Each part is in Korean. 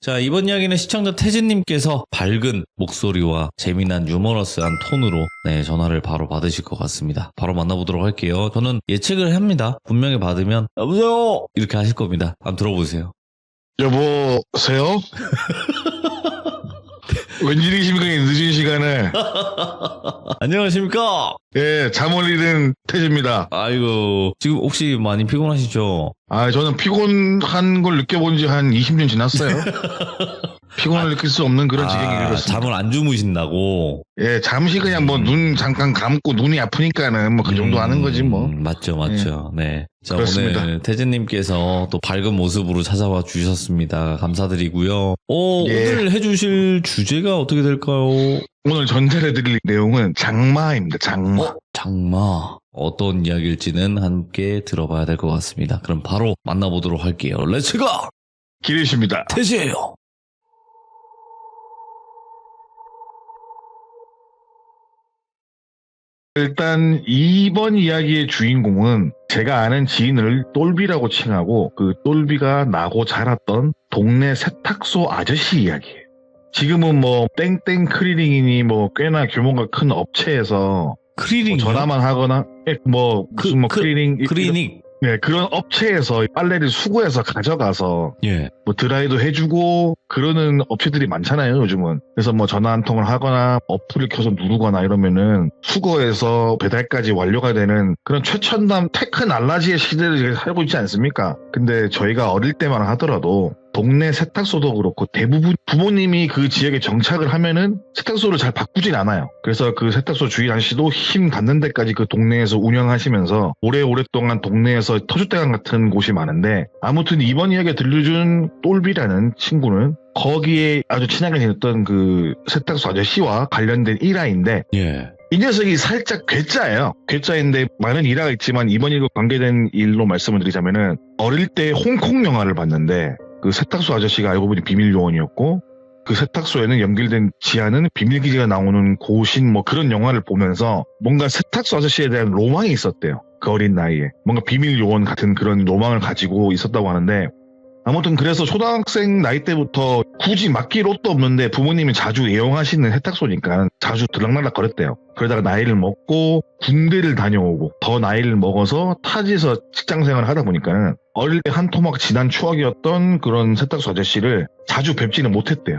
자, 이번 이야기는 시청자 태진님께서 밝은 목소리와 재미난 유머러스한 톤으로 전화를 바로 받으실 것 같습니다. 바로 만나보도록 할게요. 저는 예측을 합니다. 분명히 받으면 여보세요 이렇게 하실 겁니다. 한번 들어보세요. 여보세요? 웬일이십니까, 이 늦은 시간에. 안녕하십니까? 예, 잠을 잃은 태지입니다. 아이고, 지금 혹시 많이 피곤하시죠? 저는 피곤한 걸 느껴본 지 한 20년 지났어요. 피곤을 느낄 수 없는 그런 지경이 이르렀습니다. 잠을 안 주무신다고? 예, 잠시 그냥 뭐 눈 잠깐 감고 눈이 아프니까는 뭐 그 정도 하는 거지 뭐. 맞죠. 네. 자, 그렇습니다. 오늘 태진님께서 또 밝은 모습으로 찾아와 주셨습니다. 감사드리고요. 예. 오늘 해주실 주제가 어떻게 될까요? 오늘 전달해드릴 내용은 장마입니다. 장마. 장마. 어떤 이야기일지는 함께 들어봐야 될 것 같습니다. 그럼 바로 만나보도록 할게요. 렛츠고! 기리십니다. 태지예요. 일단 이번 이야기의 주인공은 제가 아는 지인을 똘비라고 칭하고 그 똘비가 나고 자랐던 동네 세탁소 아저씨 이야기예요. 지금은 뭐 땡땡 크리닝이니 뭐 꽤나 규모가 큰 업체에서 크리닝 전화만 하거나 무슨 크리닉. 네, 그런 업체에서 빨래를 수거해서 가져가서 뭐 드라이도 해주고 그러는 업체들이 많잖아요, 요즘은. 그래서 뭐 전화 한 통을 하거나 어플을 켜서 누르거나 이러면은 수거해서 배달까지 완료가 되는 그런 최첨단 테크놀로지의 시대를 살고 있지 않습니까? 근데 저희가 어릴 때만 하더라도 동네 세탁소도 그렇고 대부분 부모님이 그 지역에 정착을 하면은 세탁소를 잘 바꾸진 않아요. 그래서 그 세탁소 주인 아저씨도 힘 닿는 데까지 그 동네에서 운영하시면서 오랫동안 동네에서 터줏대감 같은 곳이 많은데, 아무튼 이번 이야기에 들려준 똘비라는 친구는 거기에 아주 친하게 지냈던 그 세탁소 아저씨와 관련된 일화인데, 이 녀석이 살짝 괴짜예요. 괴짜인데 많은 일화가 있지만 이번 일과 관계된 일로 말씀을 드리자면은, 어릴 때 홍콩 영화를 봤는데 그 세탁소 아저씨가 알고 보니 비밀 요원이었고, 그 세탁소에는 연결된 지하는 비밀기지가 나오는 곳인 뭐 그런 영화를 보면서 뭔가 세탁소 아저씨에 대한 로망이 있었대요. 그 어린 나이에. 뭔가 비밀 요원 같은 그런 로망을 가지고 있었다고 하는데, 아무튼 그래서 초등학생 나이 때부터 굳이 맡길 옷도 없는데 부모님이 자주 애용하시는 세탁소니까 자주 들락날락 거렸대요. 그러다가 나이를 먹고 군대를 다녀오고 더 나이를 먹어서 타지에서 직장생활을 하다 보니까는 어릴 때 한 토막 지난 추억이었던 그런 세탁소 아저씨를 자주 뵙지는 못했대요.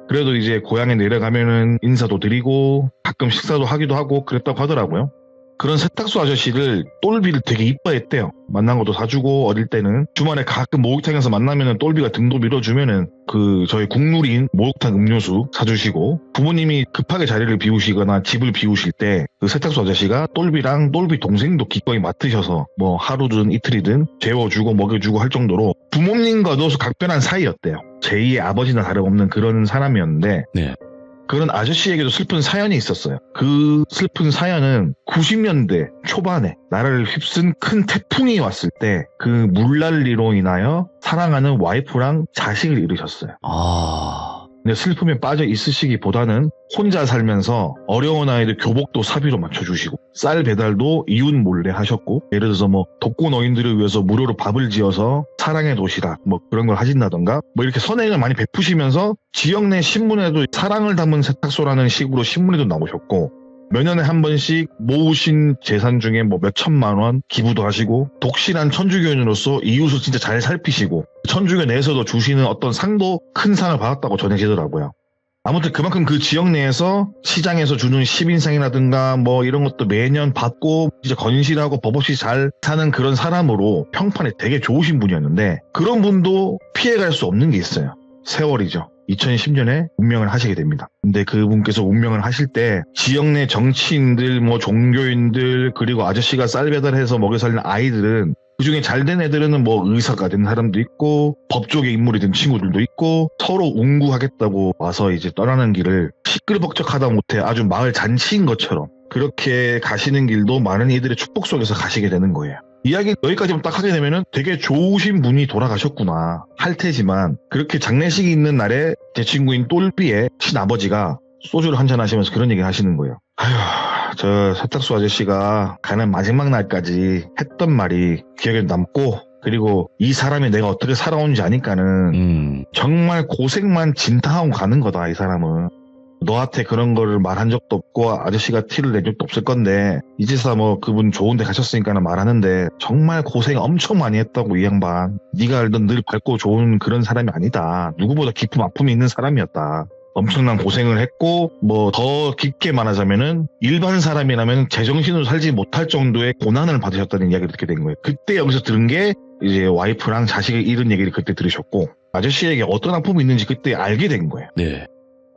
그래도 이제 고향에 내려가면은 인사도 드리고 가끔 식사도 하기도 하고 그랬다고 하더라고요. 그런 세탁소 아저씨를 똘비를 되게 이뻐했대요. 만난 것도 사주고, 어릴 때는 주말에 가끔 목욕탕에서 만나면은 똘비가 등도 밀어주면은 그 저희 국룰인 목욕탕 음료수 사주시고, 부모님이 급하게 자리를 비우시거나 집을 비우실 때 그 세탁소 아저씨가 똘비랑 똘비 동생도 기꺼이 맡으셔서 뭐 하루든 이틀이든 재워주고 먹여주고 할 정도로 부모님과도 각별한 사이였대요. 제2의 아버지나 다름없는 그런 사람이었는데, 그런 아저씨에게도 슬픈 사연이 있었어요. 그 슬픈 사연은 90년대 초반에 나라를 휩쓴 큰 태풍이 왔을 때 그 물난리로 인하여 사랑하는 와이프랑 자식을 잃으셨어요. 근데 슬픔에 빠져 있으시기보다는 혼자 살면서 어려운 아이들 교복도 사비로 맞춰주시고 쌀 배달도 이웃 몰래 하셨고, 예를 들어서 뭐 독거노인들을 위해서 무료로 밥을 지어서 사랑의 도시락 뭐 그런 걸 하신다던가 뭐 이렇게 선행을 많이 베푸시면서 지역 내 신문에도 사랑을 담은 세탁소라는 식으로 신문에도 나오셨고, 몇 년에 한 번씩 모으신 재산 중에 뭐 몇 천만 원 기부도 하시고, 독실한 천주교인으로서 이웃을 진짜 잘 살피시고, 천주교 내에서도 주시는 어떤 상도 큰 상을 받았다고 전해지더라고요. 아무튼 그만큼 그 지역 내에서 시장에서 주는 시민상이라든가 뭐 이런 것도 매년 받고 진짜 건실하고 법 없이 잘 사는 그런 사람으로 평판이 되게 좋으신 분이었는데, 그런 분도 피해갈 수 없는 게 있어요. 세월이죠. 2010년에 운명을 하시게 됩니다. 근데 그분께서 운명을 하실 때 지역 내 정치인들, 뭐 종교인들, 그리고 아저씨가 쌀 배달해서 먹여 살리는 아이들은, 그중에 잘된 애들은 뭐 의사가 된 사람도 있고 법조계 인물이 된 친구들도 있고 서로 운구하겠다고 와서 이제 떠나는 길을 시끌벅적하다 못해 아주 마을 잔치인 것처럼 그렇게 가시는 길도 많은 이들의 축복 속에서 가시게 되는 거예요. 이야기 여기까지만 딱 하게 되면은 되게 좋으신 분이 돌아가셨구나 할 테지만, 그렇게 장례식이 있는 날에 제 친구인 똘비의 친아버지가 소주를 한잔 하시면서 그런 얘기를 하시는 거예요. 아휴, 저 세탁소 아저씨가 가는 마지막 날까지 했던 말이 기억에 남고 그리고 이 사람이 내가 어떻게 살아오는지 아니까는 정말 고생만 진탕하고 가는 거다. 이 사람은 너한테 그런 거를 말한 적도 없고 아저씨가 티를 낸 적도 없을 건데 이제서 뭐 그분 좋은 데 가셨으니까 말하는데 정말 고생 엄청 많이 했다고. 이 양반 네가 알던 늘 밝고 좋은 그런 사람이 아니다. 누구보다 깊은 아픔이 있는 사람이었다. 엄청난 고생을 했고 뭐 더 깊게 말하자면은 일반 사람이라면 제정신으로 살지 못할 정도의 고난을 받으셨다는 이야기를 듣게 된 거예요. 그때 여기서 들은 게 이제 와이프랑 자식을 잃은 얘기를 그때 들으셨고 아저씨에게 어떤 아픔이 있는지 그때 알게 된 거예요. 네.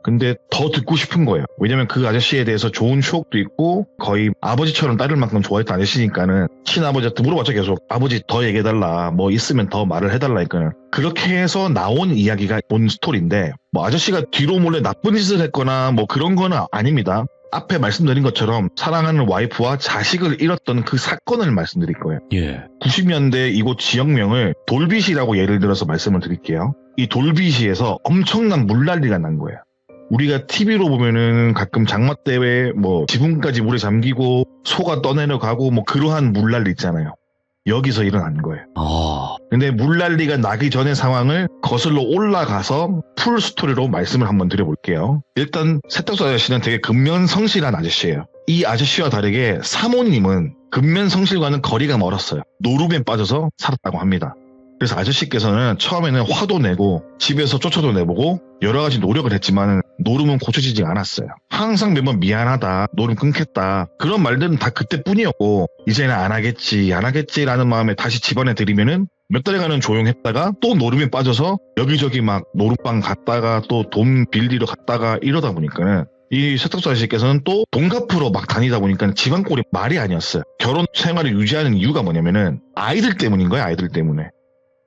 근데 더 듣고 싶은 거예요. 왜냐면 그 아저씨에 대해서 좋은 추억도 있고 거의 아버지처럼 따를 만큼 좋아했던 아저씨니까는 친아버지한테 물어봤죠. 계속 아버지 더 얘기해달라, 뭐 있으면 더 말을 해달라 했거든. 그렇게 해서 나온 이야기가 본 스토리인데 뭐 아저씨가 뒤로 몰래 나쁜 짓을 했거나 뭐 그런 거는 아닙니다. 앞에 말씀드린 것처럼 사랑하는 와이프와 자식을 잃었던 그 사건을 말씀드릴 거예요. 예. 90년대 이곳 지역명을 돌빗이라고 예를 들어서 말씀을 드릴게요. 이 돌빗이에서 엄청난 물난리가 난 거예요. 우리가 TV로 보면은 가끔 장마대회 뭐 지붕까지 물에 잠기고 소가 떠내려가고 뭐 그러한 물난리 있잖아요. 여기서 일어난 거예요. 근데 물난리가 나기 전의 상황을 거슬러 올라가서 풀 스토리로 말씀을 한번 드려볼게요. 일단 세탁소 아저씨는 되게 근면성실한 아저씨예요. 이 아저씨와 다르게 사모님은 근면성실과는 거리가 멀었어요. 노름에 빠져서 살았다고 합니다. 그래서 아저씨께서는 처음에는 화도 내고 집에서 쫓아도 내보고 여러 가지 노력을 했지만 노름은 고쳐지지 않았어요. 항상 매번 미안하다, 노름 끊겠다 그런 말들은 다 그때뿐이었고 이제는 안 하겠지라는 마음에 다시 집안에 들이면은 몇 달간은 조용했다가 또 노름에 빠져서 여기저기 막 노름방 갔다가 또 돈 빌리러 갔다가 이러다 보니까는 이 세탁소 아저씨께서는 또 돈 갚으러 막 다니다 보니까 집안 꼴이 말이 아니었어요. 결혼 생활을 유지하는 이유가 뭐냐면은 아이들 때문인 거예요. 아이들 때문에.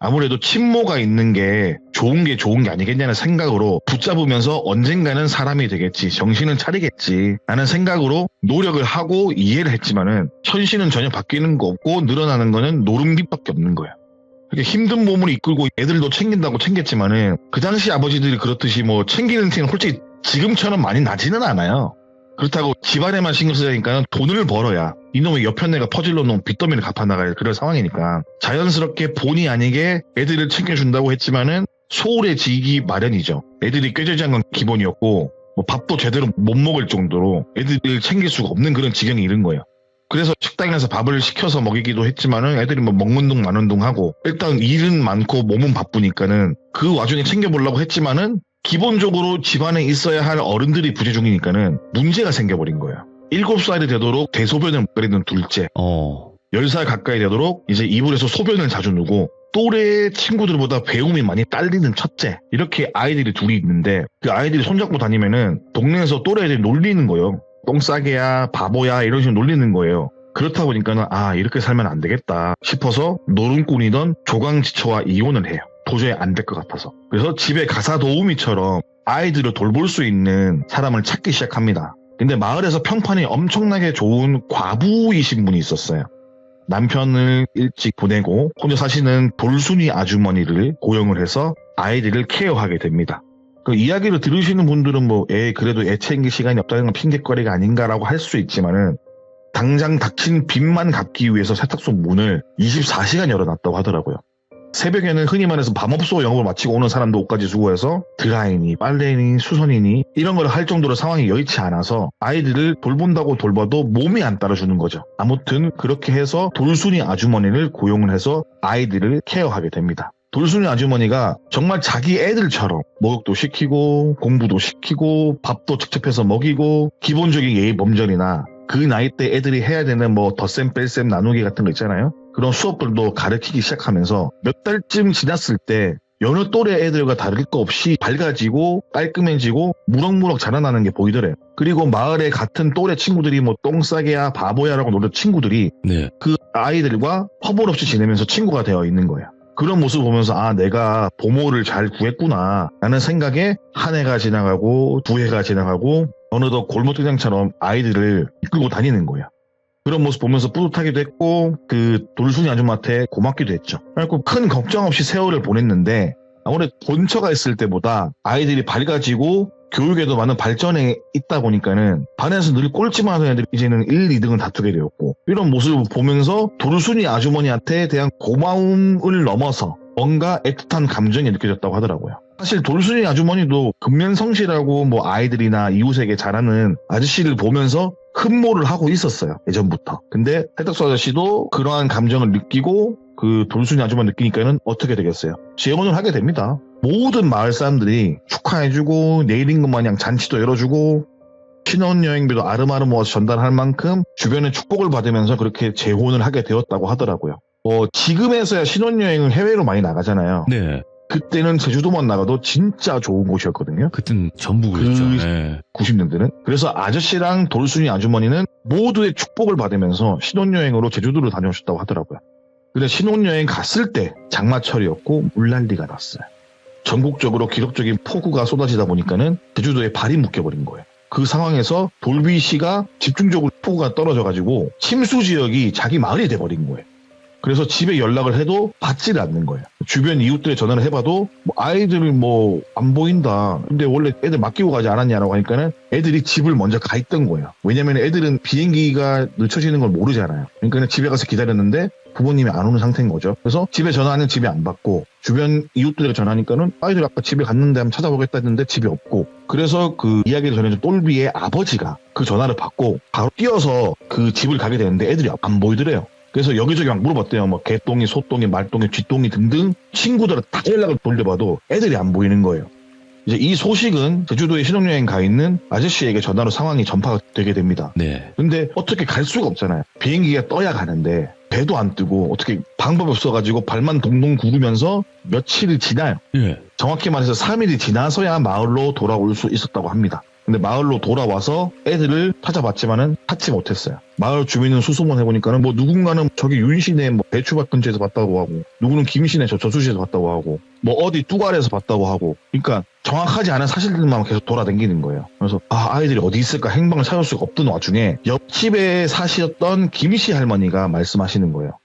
아무래도 친모가 있는 게 좋은 게 아니겠냐는 생각으로 붙잡으면서 언젠가는 사람이 되겠지, 정신은 차리겠지 라는 생각으로 노력을 하고 이해를 했지만은 현실은 전혀 바뀌는 거 없고 늘어나는 거는 노름빚밖에 없는 거예요. 이렇게 힘든 몸을 이끌고 애들도 챙긴다고 챙겼지만은 그 당시 아버지들이 그렇듯이 뭐 챙기는 티는 솔직히 지금처럼 많이 나지는 않아요. 그렇다고 집안에만 신경 쓰자니까 돈을 벌어야 이놈의 옆편내가 퍼질러 놓은 빚더미를 갚아나갈 그런 상황이니까 자연스럽게 본의 아니게 애들을 챙겨준다고 했지만은 소홀해지기 마련이죠. 애들이 꾀죄죄한 건 기본이었고 뭐 밥도 제대로 못 먹을 정도로 애들을 챙길 수가 없는 그런 지경이 이른 거예요. 그래서 식당에서 밥을 시켜서 먹이기도 했지만은 애들이 뭐 먹는 둥 마는 둥 하고 일단 일은 많고 몸은 바쁘니까는 그 와중에 챙겨보려고 했지만은 기본적으로 집안에 있어야 할 어른들이 부재중이니까는 문제가 생겨버린 거예요. 7살이 되도록 대소변을 못 가리는 둘째, 10살 가까이 되도록 이제 이불에서 소변을 자주 누고 또래 친구들보다 배움이 많이 딸리는 첫째, 이렇게 아이들이 둘이 있는데 그 아이들이 손잡고 다니면은 동네에서 또래 애들이 놀리는 거예요. 똥싸개야, 바보야 이런 식으로 놀리는 거예요. 그렇다 보니까는 이렇게 살면 안 되겠다 싶어서 노름꾼이던 조강지처와 이혼을 해요. 도저히 안 될 것 같아서. 그래서 집에 가사 도우미처럼 아이들을 돌볼 수 있는 사람을 찾기 시작합니다. 근데 마을에서 평판이 엄청나게 좋은 과부이신 분이 있었어요. 남편을 일찍 보내고 혼자 사시는 돌순이 아주머니를 고용을 해서 아이들을 케어하게 됩니다. 그 이야기를 들으시는 분들은 그래도 애 챙길 시간이 없다는 건 핑계거리가 아닌가라고 할 수 있지만은 당장 닥친 빚만 갚기 위해서 세탁소 문을 24시간 열어놨다고 하더라고요. 새벽에는 흔히 말해서 밤업소 영업을 마치고 오는 사람도 옷까지 수거해서 드라이니, 빨래니, 수선이니 이런 걸 할 정도로 상황이 여의치 않아서 아이들을 돌본다고 돌봐도 몸이 안 따라주는 거죠. 아무튼 그렇게 해서 돌순이 아주머니를 고용을 해서 아이들을 케어하게 됩니다. 돌순이 아주머니가 정말 자기 애들처럼 목욕도 시키고 공부도 시키고 밥도 직접 해서 먹이고 기본적인 예의 범절이나 그 나이 때 애들이 해야 되는 덧셈 뺄셈 나누기 같은 거 있잖아요. 그런 수업들도 가르치기 시작하면서 몇 달쯤 지났을 때 여느 또래 애들과 다를 거 없이 밝아지고 깔끔해지고 무럭무럭 자라나는 게 보이더래요. 그리고 마을에 같은 또래 친구들이 똥싸개야 바보야라고 노는 친구들이 그 아이들과 허물없이 지내면서 친구가 되어 있는 거예요. 그런 모습을 보면서 내가 보모를 잘 구했구나 라는 생각에 한 해가 지나가고 두 해가 지나가고 어느덧 골목대장처럼 아이들을 이끌고 다니는 거예요. 그런 모습 보면서 뿌듯하기도 했고 그 돌순이 아줌마한테 고맙기도 했죠. 그래서 큰 걱정 없이 세월을 보냈는데 아무래도 본처가 있을 때보다 아이들이 밝아지고 교육에도 많은 발전에 있다 보니까는 반에서 늘 꼴찌만 하던 애들이 이제는 1, 2등을 다투게 되었고 이런 모습을 보면서 돌순이 아주머니한테 대한 고마움을 넘어서 뭔가 애틋한 감정이 느껴졌다고 하더라고요. 사실 돌순이 아주머니도 근면성실하고 뭐 아이들이나 이웃에게 잘하는 아저씨를 보면서 흠모를 하고 있었어요. 예전부터. 근데 해덕수 아저씨도 그러한 감정을 느끼고 그 돌순이 아주머니 느끼니까는 어떻게 되겠어요? 재혼을 하게 됩니다. 모든 마을 사람들이 축하해주고 내일인 것 마냥 잔치도 열어주고 신혼여행비도 아름아름 모아서 전달할 만큼 주변의 축복을 받으면서 그렇게 재혼을 하게 되었다고 하더라고요. 지금에서야 신혼여행을 해외로 많이 나가잖아요. 네. 그때는 제주도만 나가도 진짜 좋은 곳이었거든요. 그땐 전부 그랬죠. 네. 90년대는. 그래서 아저씨랑 돌순이 아주머니는 모두의 축복을 받으면서 신혼여행으로 제주도를 다녀오셨다고 하더라고요. 근데 신혼여행 갔을 때 장마철이었고 물난리가 났어요. 전국적으로 기록적인 폭우가 쏟아지다 보니까는 제주도에 발이 묶여버린 거예요. 그 상황에서 돌비씨가 집중적으로 폭우가 떨어져가지고 침수 지역이 자기 마을이 돼버린 거예요. 그래서 집에 연락을 해도 받지를 않는 거예요. 주변 이웃들에 전화를 해봐도 아이들이 안 보인다. 근데 원래 애들 맡기고 가지 않았냐라고 하니까는 애들이 집을 먼저 가 있던 거예요. 왜냐면 애들은 비행기가 늦춰지는 걸 모르잖아요. 그러니까 집에 가서 기다렸는데 부모님이 안 오는 상태인 거죠. 그래서 집에 전화하는 집에 안 받고 주변 이웃들에게 전화하니까는 아이들 아까 집에 갔는데 한번 찾아보겠다 했는데 집에 없고 그래서 그 이야기를 전해준 똘비의 아버지가 그 전화를 받고 바로 뛰어서 그 집을 가게 되는데 애들이 안 보이더래요. 그래서 여기저기 막 물어봤대요. 개똥이, 소똥이, 말똥이, 쥐똥이 등등 친구들은 다 연락을 돌려봐도 애들이 안 보이는 거예요. 이제 이 소식은 제주도에 신혼여행 가 있는 아저씨에게 전화로 상황이 전파가 되게 됩니다. 네. 근데 어떻게 갈 수가 없잖아요. 비행기가 떠야 가는데 배도 안 뜨고 어떻게 방법이 없어가지고 발만 동동 구르면서 며칠이 지나요. 예. 정확히 말해서 3일이 지나서야 마을로 돌아올 수 있었다고 합니다. 근데 마을로 돌아와서 애들을 찾아봤지만은 찾지 못했어요. 마을 주민은 수소문 해보니까는 누군가는 저기 윤시내 배추밭 근처에서 봤다고 하고 누구는 김시내 저수지에서 봤다고 하고 어디 뚜갈에서 봤다고 하고 그러니까 정확하지 않은 사실들만 계속 돌아다니는 거예요. 그래서 아이들이 어디 있을까 행방을 찾을 수가 없던 와중에 옆집에 사시던 김씨 할머니가 말씀하시는 거예요.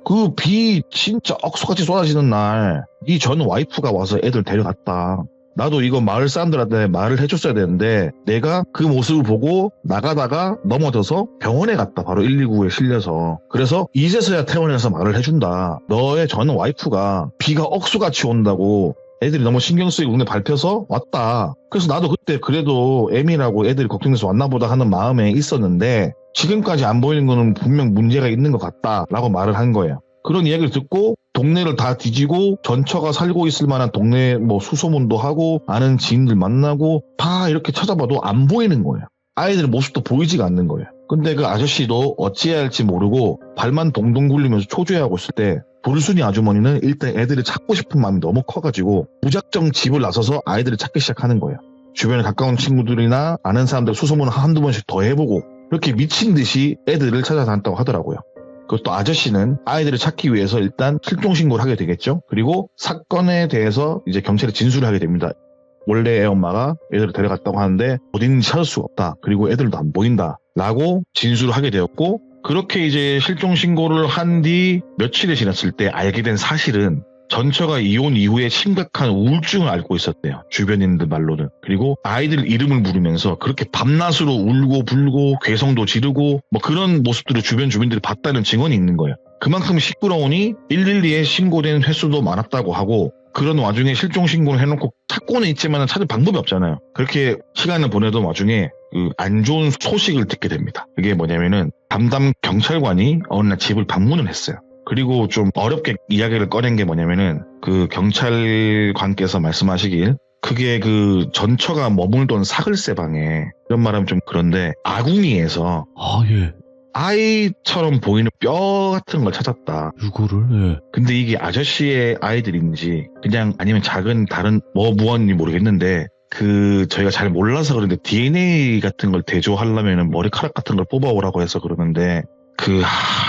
그 비 진짜 억수같이 쏟아지는 날 이 전 와이프가 와서 애들 데려갔다. 나도 이거 마을 사람들한테 말을 해줬어야 되는데 내가 그 모습을 보고 나가다가 넘어져서 병원에 갔다. 바로 119에 실려서. 그래서 이제서야 퇴원해서 말을 해준다. 너의 전 와이프가 비가 억수같이 온다고 애들이 너무 신경 쓰이고 눈에 밟혀서 왔다. 그래서 나도 그때 그래도 애미라고 애들이 걱정돼서 왔나 보다 하는 마음에 있었는데 지금까지 안 보이는 거는 분명 문제가 있는 것 같다라고 말을 한 거예요. 그런 이야기를 듣고 동네를 다 뒤지고 전처가 살고 있을 만한 동네 수소문도 하고 아는 지인들 만나고 다 이렇게 찾아봐도 안 보이는 거예요. 아이들 모습도 보이지가 않는 거예요. 근데 그 아저씨도 어찌해야 할지 모르고 발만 동동 굴리면서 초조해하고 있을 때 돌순이 아주머니는 일단 애들을 찾고 싶은 마음이 너무 커가지고 무작정 집을 나서서 아이들을 찾기 시작하는 거예요. 주변에 가까운 친구들이나 아는 사람들 수소문을 한두 번씩 더 해보고 이렇게 미친 듯이 애들을 찾아다녔다고 하더라고요. 그것도 아저씨는 아이들을 찾기 위해서 일단 실종신고를 하게 되겠죠. 그리고 사건에 대해서 이제 경찰에 진술을 하게 됩니다. 원래 애 엄마가 애들을 데려갔다고 하는데 어디 있는지 찾을 수가 없다. 그리고 애들도 안 보인다. 라고 진술을 하게 되었고 그렇게 이제 실종신고를 한 뒤 며칠이 지났을 때 알게 된 사실은 전처가 이혼 이후에 심각한 우울증을 앓고 있었대요. 주변인들 말로는. 그리고 아이들 이름을 부르면서 그렇게 밤낮으로 울고 불고 괴성도 지르고 그런 모습들을 주변 주민들이 봤다는 증언이 있는 거예요. 그만큼 시끄러우니 112에 신고된 횟수도 많았다고 하고 그런 와중에 실종신고를 해놓고 찾고는 있지만 찾을 방법이 없잖아요. 그렇게 시간을 보내던 와중에 안 좋은 소식을 듣게 됩니다. 그게 뭐냐면은 담당 경찰관이 어느 날 집을 방문을 했어요. 그리고 좀 어렵게 이야기를 꺼낸 게 뭐냐면은 그 경찰관께서 말씀하시길 그게 그 전처가 머물던 사글세 방에 이런 말하면 좀 그런데 아궁이에서 예. 아이처럼 보이는 뼈 같은 걸 찾았다. 이거를 예. 근데 이게 아저씨의 아이들인지 그냥 아니면 작은 다른 무언인지 모르겠는데 저희가 잘 몰라서 그런데 DNA 같은 걸 대조하려면은 머리카락 같은 걸 뽑아오라고 해서 그러는데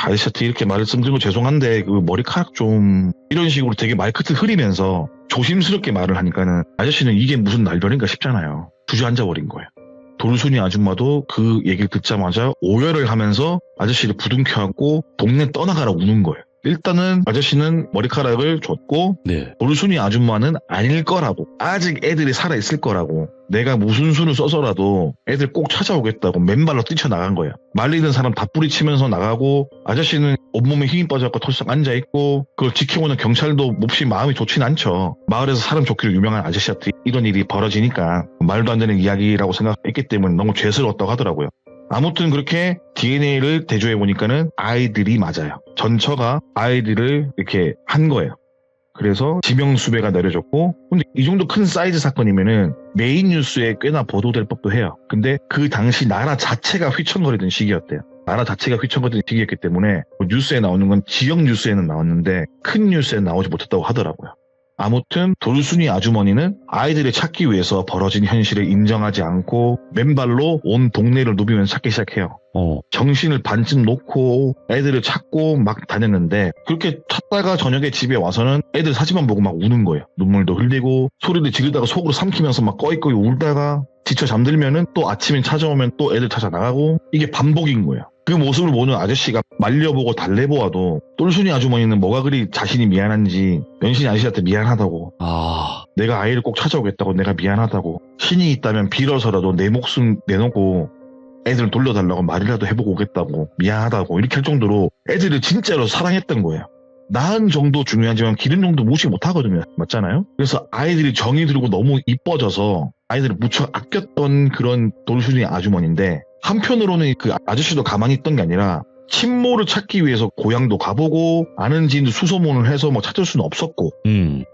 아저씨한테 이렇게 말씀드린 거 죄송한데 머리카락 좀 이런 식으로 되게 말끝을 흐리면서 조심스럽게 말을 하니까는 아저씨는 이게 무슨 날벼락인가 싶잖아요. 주저앉아 버린 거예요. 돌순이 아줌마도 그 얘기를 듣자마자 오열을 하면서 아저씨를 부둥켜안고 동네 떠나가라 우는 거예요. 일단은 아저씨는 머리카락을 줬고 네. 돌순이 아줌마는 아닐 거라고, 아직 애들이 살아있을 거라고, 내가 무슨 수를 써서라도 애들 꼭 찾아오겠다고 맨발로 뛰쳐나간 거야. 말리는 사람 다 뿌리치면서 나가고, 아저씨는 온몸에 힘이 빠져갖고 털썩 앉아있고, 그걸 지켜보는 경찰도 몹시 마음이 좋진 않죠. 마을에서 사람 좋기로 유명한 아저씨한테 이런 일이 벌어지니까 말도 안 되는 이야기라고 생각했기 때문에 너무 죄스러웠다고 하더라고요. 아무튼 그렇게 DNA를 대조해보니까는 아이들이 맞아요. 전처가 아이들을 이렇게 한 거예요. 그래서 지명수배가 내려졌고, 근데 이 정도 큰 사이즈 사건이면은 메인 뉴스에 꽤나 보도될 법도 해요. 근데 그 당시 나라 자체가 휘청거리던 시기였대요. 나라 자체가 휘청거리던 시기였기 때문에 뉴스에 나오는 건 지역 뉴스에는 나왔는데 큰 뉴스에 나오지 못했다고 하더라고요. 아무튼 돌순이 아주머니는 아이들을 찾기 위해서 벌어진 현실을 인정하지 않고 맨발로 온 동네를 누비면서 찾기 시작해요. 정신을 반쯤 놓고 애들을 찾고 막 다녔는데, 그렇게 찾다가 저녁에 집에 와서는 애들 사진만 보고 막 우는 거예요. 눈물도 흘리고 소리를 지르다가 속으로 삼키면서 막 꺼이꺼이 울다가 지쳐 잠들면은 또 아침에 찾아오면 또 애들 찾아 나가고, 이게 반복인 거예요. 그 모습을 보는 아저씨가 말려보고 달래보아도 똘순이 아주머니는 뭐가 그리 자신이 미안한지 연신이 아저씨한테 미안하다고, 내가 아이를 꼭 찾아오겠다고, 내가 미안하다고, 신이 있다면 빌어서라도 내 목숨 내놓고 애들 돌려달라고 말이라도 해보고 오겠다고, 미안하다고 이렇게 할 정도로 애들을 진짜로 사랑했던 거예요. 낳은 정도 중요하지만 기른 정도 무시 못하거든요. 맞잖아요? 그래서 아이들이 정이 들고 너무 이뻐져서 아이들을 무척 아꼈던 그런 돌순이 아주머니인데, 한편으로는 그 아저씨도 가만히 있던 게 아니라 친모를 찾기 위해서 고향도 가보고 아는 지인도 수소문을 해서 뭐 찾을 수는 없었고,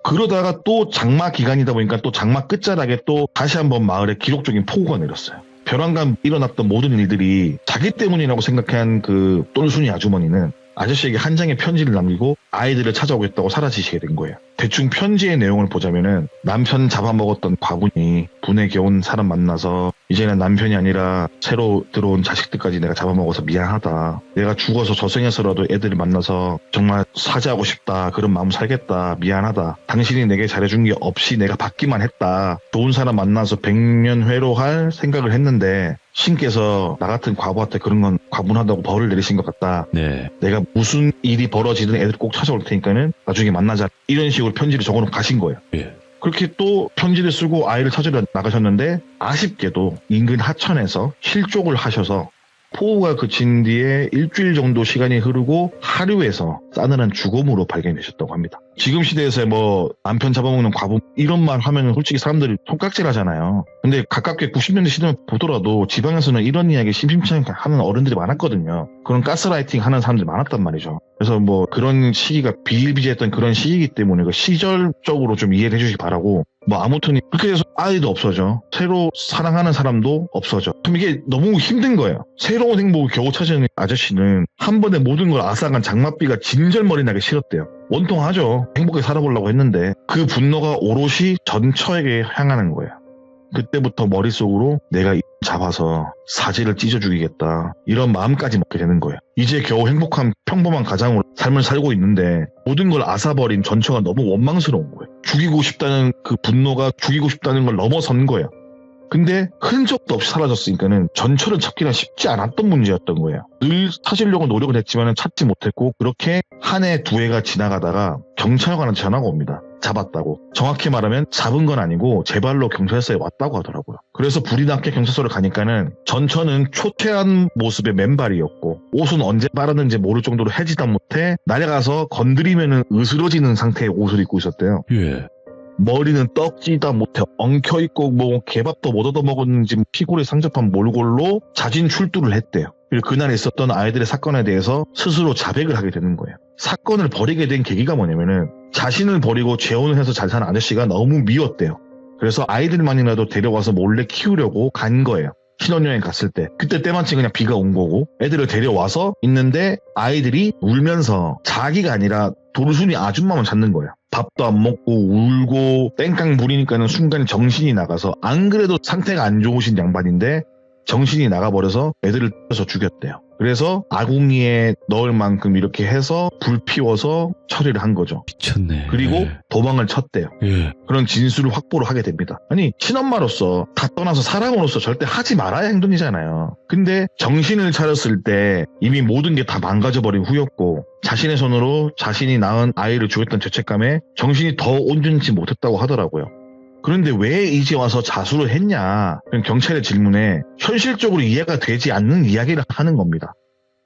그러다가 또 장마 기간이다 보니까 또 장마 끝자락에 또 다시 한번 마을에 기록적인 폭우가 내렸어요. 벼랑간 일어났던 모든 일들이 자기 때문이라고 생각한 그 똘순이 아주머니는 아저씨에게 한 장의 편지를 남기고 아이들을 찾아오겠다고 사라지시게 된 거예요. 대충 편지의 내용을 보자면은, 남편 잡아먹었던 과부니 분에 겨운 사람 만나서 이제는 남편이 아니라 새로 들어온 자식들까지 내가 잡아먹어서 미안하다. 내가 죽어서 저승에서라도 애들을 만나서 정말 사죄하고 싶다. 그런 마음 살겠다. 미안하다. 당신이 내게 잘해준 게 없이 내가 받기만 했다. 좋은 사람 만나서 백년회로 할 생각을 했는데 신께서 나 같은 과부한테 그런 건 과분하다고 벌을 내리신 것 같다. 네. 내가 무슨 일이 벌어지든 애들 꼭 찾아올 테니까는 나중에 만나자. 이런 식으로 편지를 적어놓고 가신 거예요. 예. 그렇게 또 편지를 쓰고 아이를 찾으러 나가셨는데, 아쉽게도 인근 하천에서 실족을 하셔서 폭우가 그친 뒤에 일주일 정도 시간이 흐르고 하류에서 싸늘한 죽음으로 발견되셨다고 합니다. 지금 시대에서 뭐 남편 잡아먹는 과부 이런 말 하면 솔직히 사람들이 손깍질 하잖아요. 근데 가깝게 90년대 시대만 보더라도 지방에서는 이런 이야기 심심치 않게 하는 어른들이 많았거든요. 그런 가스라이팅 하는 사람들이 많았단 말이죠. 그래서 뭐 그런 시기가 비일비재했던 그런 시기이기 때문에 그 시절적으로 좀 이해를 해주시기 바라고, 뭐 아무튼 그렇게 해서 아이도 없어져, 새로 사랑하는 사람도 없어져. 그럼 이게 너무 힘든 거예요. 새로운 행복을 겨우 찾은 아저씨는 한 번에 모든 걸 앗아간 장맛비가 진절머리 나게 싫었대요. 원통하죠. 행복하게 살아보려고 했는데 그 분노가 오롯이 전처에게 향하는 거예요. 그때부터 머릿속으로 내가 잡아서 사지를 찢어 죽이겠다, 이런 마음까지 먹게 되는 거예요. 이제 겨우 행복한 평범한 가장으로 삶을 살고 있는데 모든 걸 앗아버린 전처가 너무 원망스러운 거예요. 죽이고 싶다는 그 분노가 죽이고 싶다는 걸 넘어선 거예요. 근데 흔적도 없이 사라졌으니까는 전처를 찾기가 쉽지 않았던 문제였던 거예요. 늘 찾으려고 노력을 했지만 찾지 못했고, 그렇게 한 해 두 해가 지나가다가 경찰관한테 전화가 옵니다. 잡았다고. 정확히 말하면 잡은 건 아니고 제 발로 경찰서에 왔다고 하더라고요. 그래서 불이 났게 경찰서를 가니까는 전처는 초췌한 모습의 맨발이었고, 옷은 언제 빨았는지 모를 정도로 해지다 못해 날아가서 건드리면은 으스러지는 상태의 옷을 입고 있었대요. 예. 머리는 떡지다 못해 엉켜있고 뭐 개밥도 못 얻어먹었는지 피골에 상접한 몰골로 자진 출두를 했대요. 그리고 그날 있었던 아이들의 사건에 대해서 스스로 자백을 하게 되는 거예요. 사건을 벌이게 된 계기가 뭐냐면은, 자신을 버리고 재혼을 해서 잘 사는 아저씨가 너무 미웠대요. 그래서 아이들만이라도 데려와서 몰래 키우려고 간 거예요. 신혼여행 갔을 때. 그때 때마침 그냥 비가 온 거고 애들을 데려와서 있는데 아이들이 울면서 자기가 아니라 돌순이 아줌마만 찾는 거예요. 밥도 안 먹고 울고 땡깡 부리니까는 순간 정신이 나가서, 안 그래도 상태가 안 좋으신 양반인데 정신이 나가버려서 애들을 때려서 죽였대요. 그래서 아궁이에 넣을 만큼 이렇게 해서 불 피워서 처리를 한 거죠. 미쳤네. 그리고 예. 도망을 쳤대요. 예. 그런 진술을 확보를 하게 됩니다. 아니 친엄마로서 다 떠나서 사람으로서 절대 하지 말아야 할 행동이잖아요. 근데 정신을 차렸을 때 이미 모든 게 다 망가져버린 후였고 자신의 손으로 자신이 낳은 아이를 죽였던 죄책감에 정신이 더 온전치 못했다고 하더라고요. 그런데 왜 이제 와서 자수를 했냐? 경찰의 질문에 현실적으로 이해가 되지 않는 이야기를 하는 겁니다.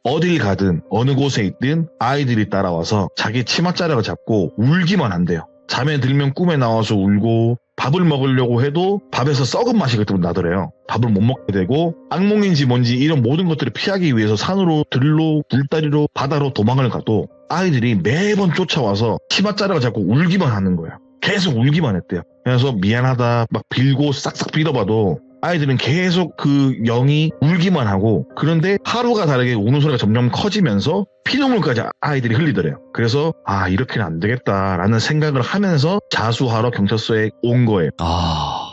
어딜 가든 어느 곳에 있든 아이들이 따라와서 자기 치맛자락을 잡고 울기만 한대요. 잠에 들면 꿈에 나와서 울고 밥을 먹으려고 해도 밥에서 썩은 맛이 그때부터 나더래요. 밥을 못 먹게 되고 악몽인지 뭔지 이런 모든 것들을 피하기 위해서 산으로 들로 불다리로 바다로 도망을 가도 아이들이 매번 쫓아와서 치맛자락을 잡고 울기만 하는 거예요. 계속 울기만 했대요. 그래서 미안하다 막 빌고 싹싹 빌어봐도 아이들은 계속 그 영이 울기만 하고 그런데 하루가 다르게 우는 소리가 점점 커지면서 피눈물까지 아이들이 흘리더래요. 그래서 이렇게는 안 되겠다라는 생각을 하면서 자수하러 경찰서에 온 거예요.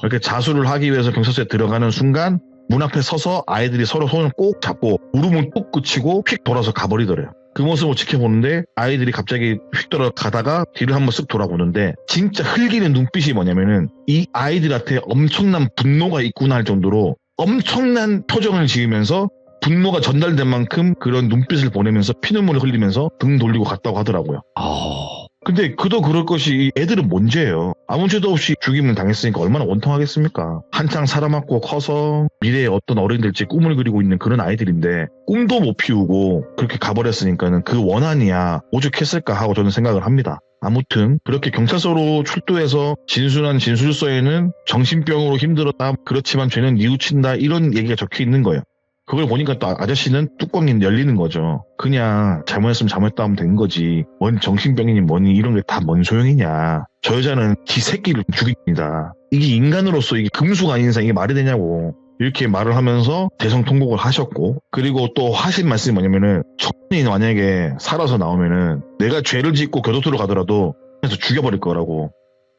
이렇게 자수를 하기 위해서 경찰서에 들어가는 순간 문 앞에 서서 아이들이 서로 손을 꼭 잡고 울음을 뚝 그치고 휙 돌아서 가버리더래요. 그 모습을 지켜보는데 아이들이 갑자기 휙 돌아가다가 뒤를 한번 쓱 돌아보는데 진짜 흘기는 눈빛이 뭐냐면은 이 아이들한테 엄청난 분노가 있구나 할 정도로 엄청난 표정을 지으면서 분노가 전달된 만큼 그런 눈빛을 보내면서 피눈물을 흘리면서 등 돌리고 갔다고 하더라고요. 근데 그도 그럴 것이 이 애들은 뭔 죄예요. 아무 죄도 없이 죽임을 당했으니까 얼마나 원통하겠습니까. 한창 살아먹고 커서 미래에 어떤 어른이 될지 꿈을 그리고 있는 그런 아이들인데 꿈도 못 피우고 그렇게 가버렸으니까는 그 원한이야 오죽했을까 하고 저는 생각을 합니다. 아무튼 그렇게 경찰서로 출두해서 진술한 진술서에는 정신병으로 힘들었다, 그렇지만 죄는 뉘우친다 이런 얘기가 적혀 있는 거예요. 그걸 보니까 또 아저씨는 뚜껑이 열리는 거죠. 그냥 잘못했으면 잘못했다 하면 된 거지. 뭔 정신병이니 뭐니 이런 게 다 뭔 소용이냐. 저 여자는 지 새끼를 죽입니다. 이게 인간으로서 이게 금수가 아닌 이상 이게 말이 되냐고. 이렇게 말을 하면서 대성통곡을 하셨고 그리고 또 하신 말씀이 뭐냐면은 청년이 만약에 살아서 나오면은 내가 죄를 짓고 교도소로 가더라도 그래서 죽여버릴 거라고.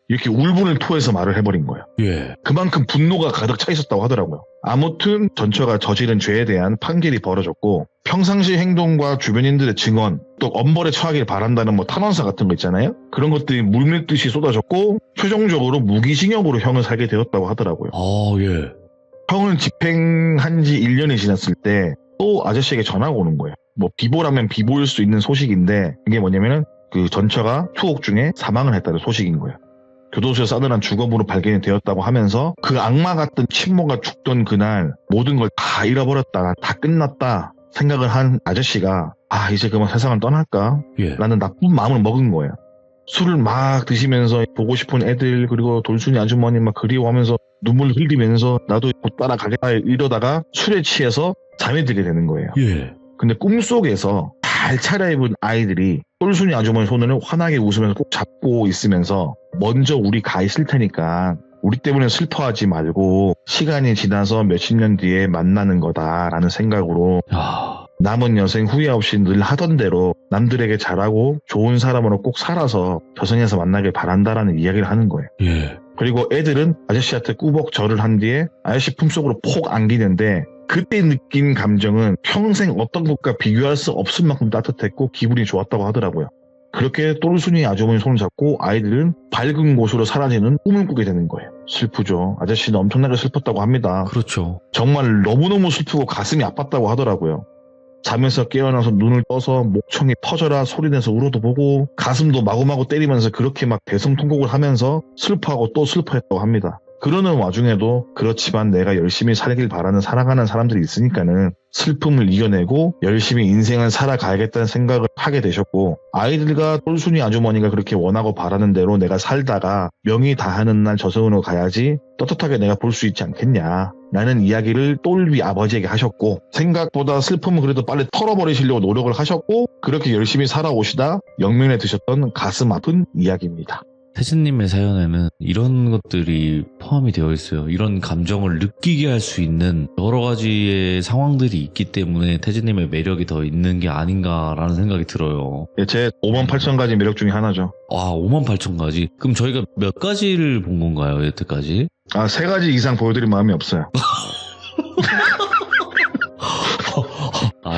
이렇게 울분을 토해서 말을 해버린 거예요. 예. 그만큼 분노가 가득 차 있었다고 하더라고요. 아무튼 전처가 저지른 죄에 대한 판결이 벌어졌고 평상시 행동과 주변인들의 증언, 또 엄벌에 처하길 바란다는 탄원서 같은 거 있잖아요. 그런 것들이 물밀듯이 쏟아졌고 최종적으로 무기징역으로 형을 살게 되었다고 하더라고요. 예. 형을 집행한 지 1년이 지났을 때 또 아저씨에게 전화가 오는 거예요. 비보라면 비보일 수 있는 소식인데 이게 뭐냐면은 그 전처가 투옥 중에 사망을 했다는 소식인 거예요. 교도소에 싸늘한 주검으로 발견이 되었다고 하면서 그 악마 같은 친모가 죽던 그날 모든 걸 다 잃어버렸다, 다 끝났다 생각을 한 아저씨가 이제 그만 세상을 떠날까? 라는 나쁜 마음을 먹은 거예요. 술을 막 드시면서 보고 싶은 애들 그리고 돌순이 아주머니 막 그리워하면서 눈물 흘리면서 나도 곧 따라가겠다 이러다가 술에 취해서 잠에 들게 되는 거예요. 근데 꿈속에서 잘 차려입은 아이들이 똘순이 아주머니 손을 환하게 웃으면서 꼭 잡고 있으면서 먼저 우리 가 있을 테니까 우리 때문에 슬퍼하지 말고 시간이 지나서 몇십 년 뒤에 만나는 거다라는 생각으로 남은 여생 후회 없이 늘 하던 대로 남들에게 잘하고 좋은 사람으로 꼭 살아서 저승에서 만나길 바란다라는 이야기를 하는 거예요. 그리고 애들은 아저씨한테 꾸벅 절을 한 뒤에 아저씨 품속으로 폭 안기는데 그때 느낀 감정은 평생 어떤 것과 비교할 수 없을 만큼 따뜻했고 기분이 좋았다고 하더라고요. 그렇게 똘순이 아주머니 손을 잡고 아이들은 밝은 곳으로 사라지는 꿈을 꾸게 되는 거예요. 슬프죠. 아저씨는 엄청나게 슬펐다고 합니다. 그렇죠. 정말 너무너무 슬프고 가슴이 아팠다고 하더라고요. 잠에서 깨어나서 눈을 떠서 목청이 터져라 소리내서 울어도 보고 가슴도 마구마구 때리면서 그렇게 막 대성통곡을 하면서 슬퍼하고 또 슬퍼했다고 합니다. 그러는 와중에도 그렇지만 내가 열심히 살길 바라는 사랑하는 사람들이 있으니까는 슬픔을 이겨내고 열심히 인생을 살아가야겠다는 생각을 하게 되셨고 아이들과 똘순이 아주머니가 그렇게 원하고 바라는 대로 내가 살다가 명이 다하는 날 저승으로 가야지 떳떳하게 내가 볼 수 있지 않겠냐 라는 이야기를 똘비 아버지에게 하셨고 생각보다 슬픔을 그래도 빨리 털어버리시려고 노력을 하셨고 그렇게 열심히 살아오시다 영면에 드셨던 가슴 아픈 이야기입니다. 태진님의 사연에는 이런 것들이 포함이 되어 있어요. 이런 감정을 느끼게 할 수 있는 여러 가지의 상황들이 있기 때문에 태진님의 매력이 더 있는 게 아닌가라는 생각이 들어요. 제 58,000가지 매력 중에 하나죠. 58,000가지? 그럼 저희가 몇 가지를 본 건가요, 여태까지? 3가지 이상 보여드릴 마음이 없어요.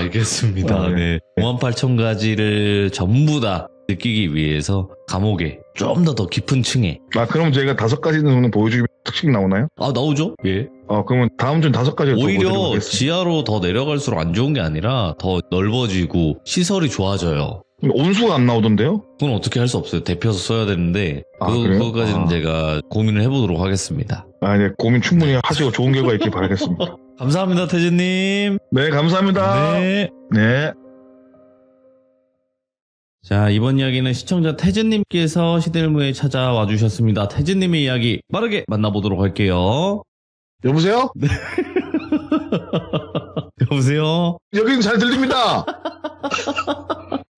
알겠습니다. 네. 58,000가지를 전부 다 느끼기 위해서 감옥에 좀 더 깊은 층에. 그럼 저희가 5가지는 보여주기면 특식 나오나요? 나오죠? 예. 그러면 다음 주는 5가지를 오히려 지하로 더 내려갈수록 안 좋은 게 아니라 더 넓어지고 시설이 좋아져요. 온수가 안 나오던데요? 그건 어떻게 할 수 없어요. 데펴서 써야 되는데 그래요? 그거까지는 제가 고민을 해보도록 하겠습니다. 네, 고민 충분히 하시고 좋은 결과 있길 바라겠습니다. 감사합니다, 태진님. 네, 감사합니다. 네. 네. 자, 이번 이야기는 시청자 태진님께서 시들무에 찾아와 주셨습니다. 태진님의 이야기 빠르게 만나보도록 할게요. 여보세요? 네. 여보세요? 여긴 잘 들립니다.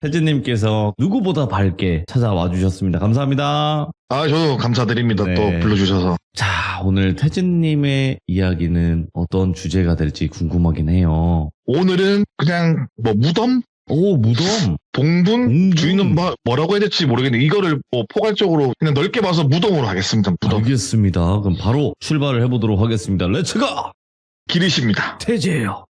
태진님께서 누구보다 밝게 찾아와 주셨습니다. 감사합니다. 저도 감사드립니다. 네. 또 불러주셔서. 자, 오늘 태진님의 이야기는 어떤 주제가 될지 궁금하긴 해요. 오늘은 그냥 무덤? 오, 무덤? 봉분? 주인은 뭐라고 해야 될지 모르겠는데 이거를 포괄적으로 그냥 넓게 봐서 무덤으로 하겠습니다. 무덤. 알겠습니다. 그럼 바로 출발을 해보도록 하겠습니다. 렛츠고! 기리십니다. 태제예요.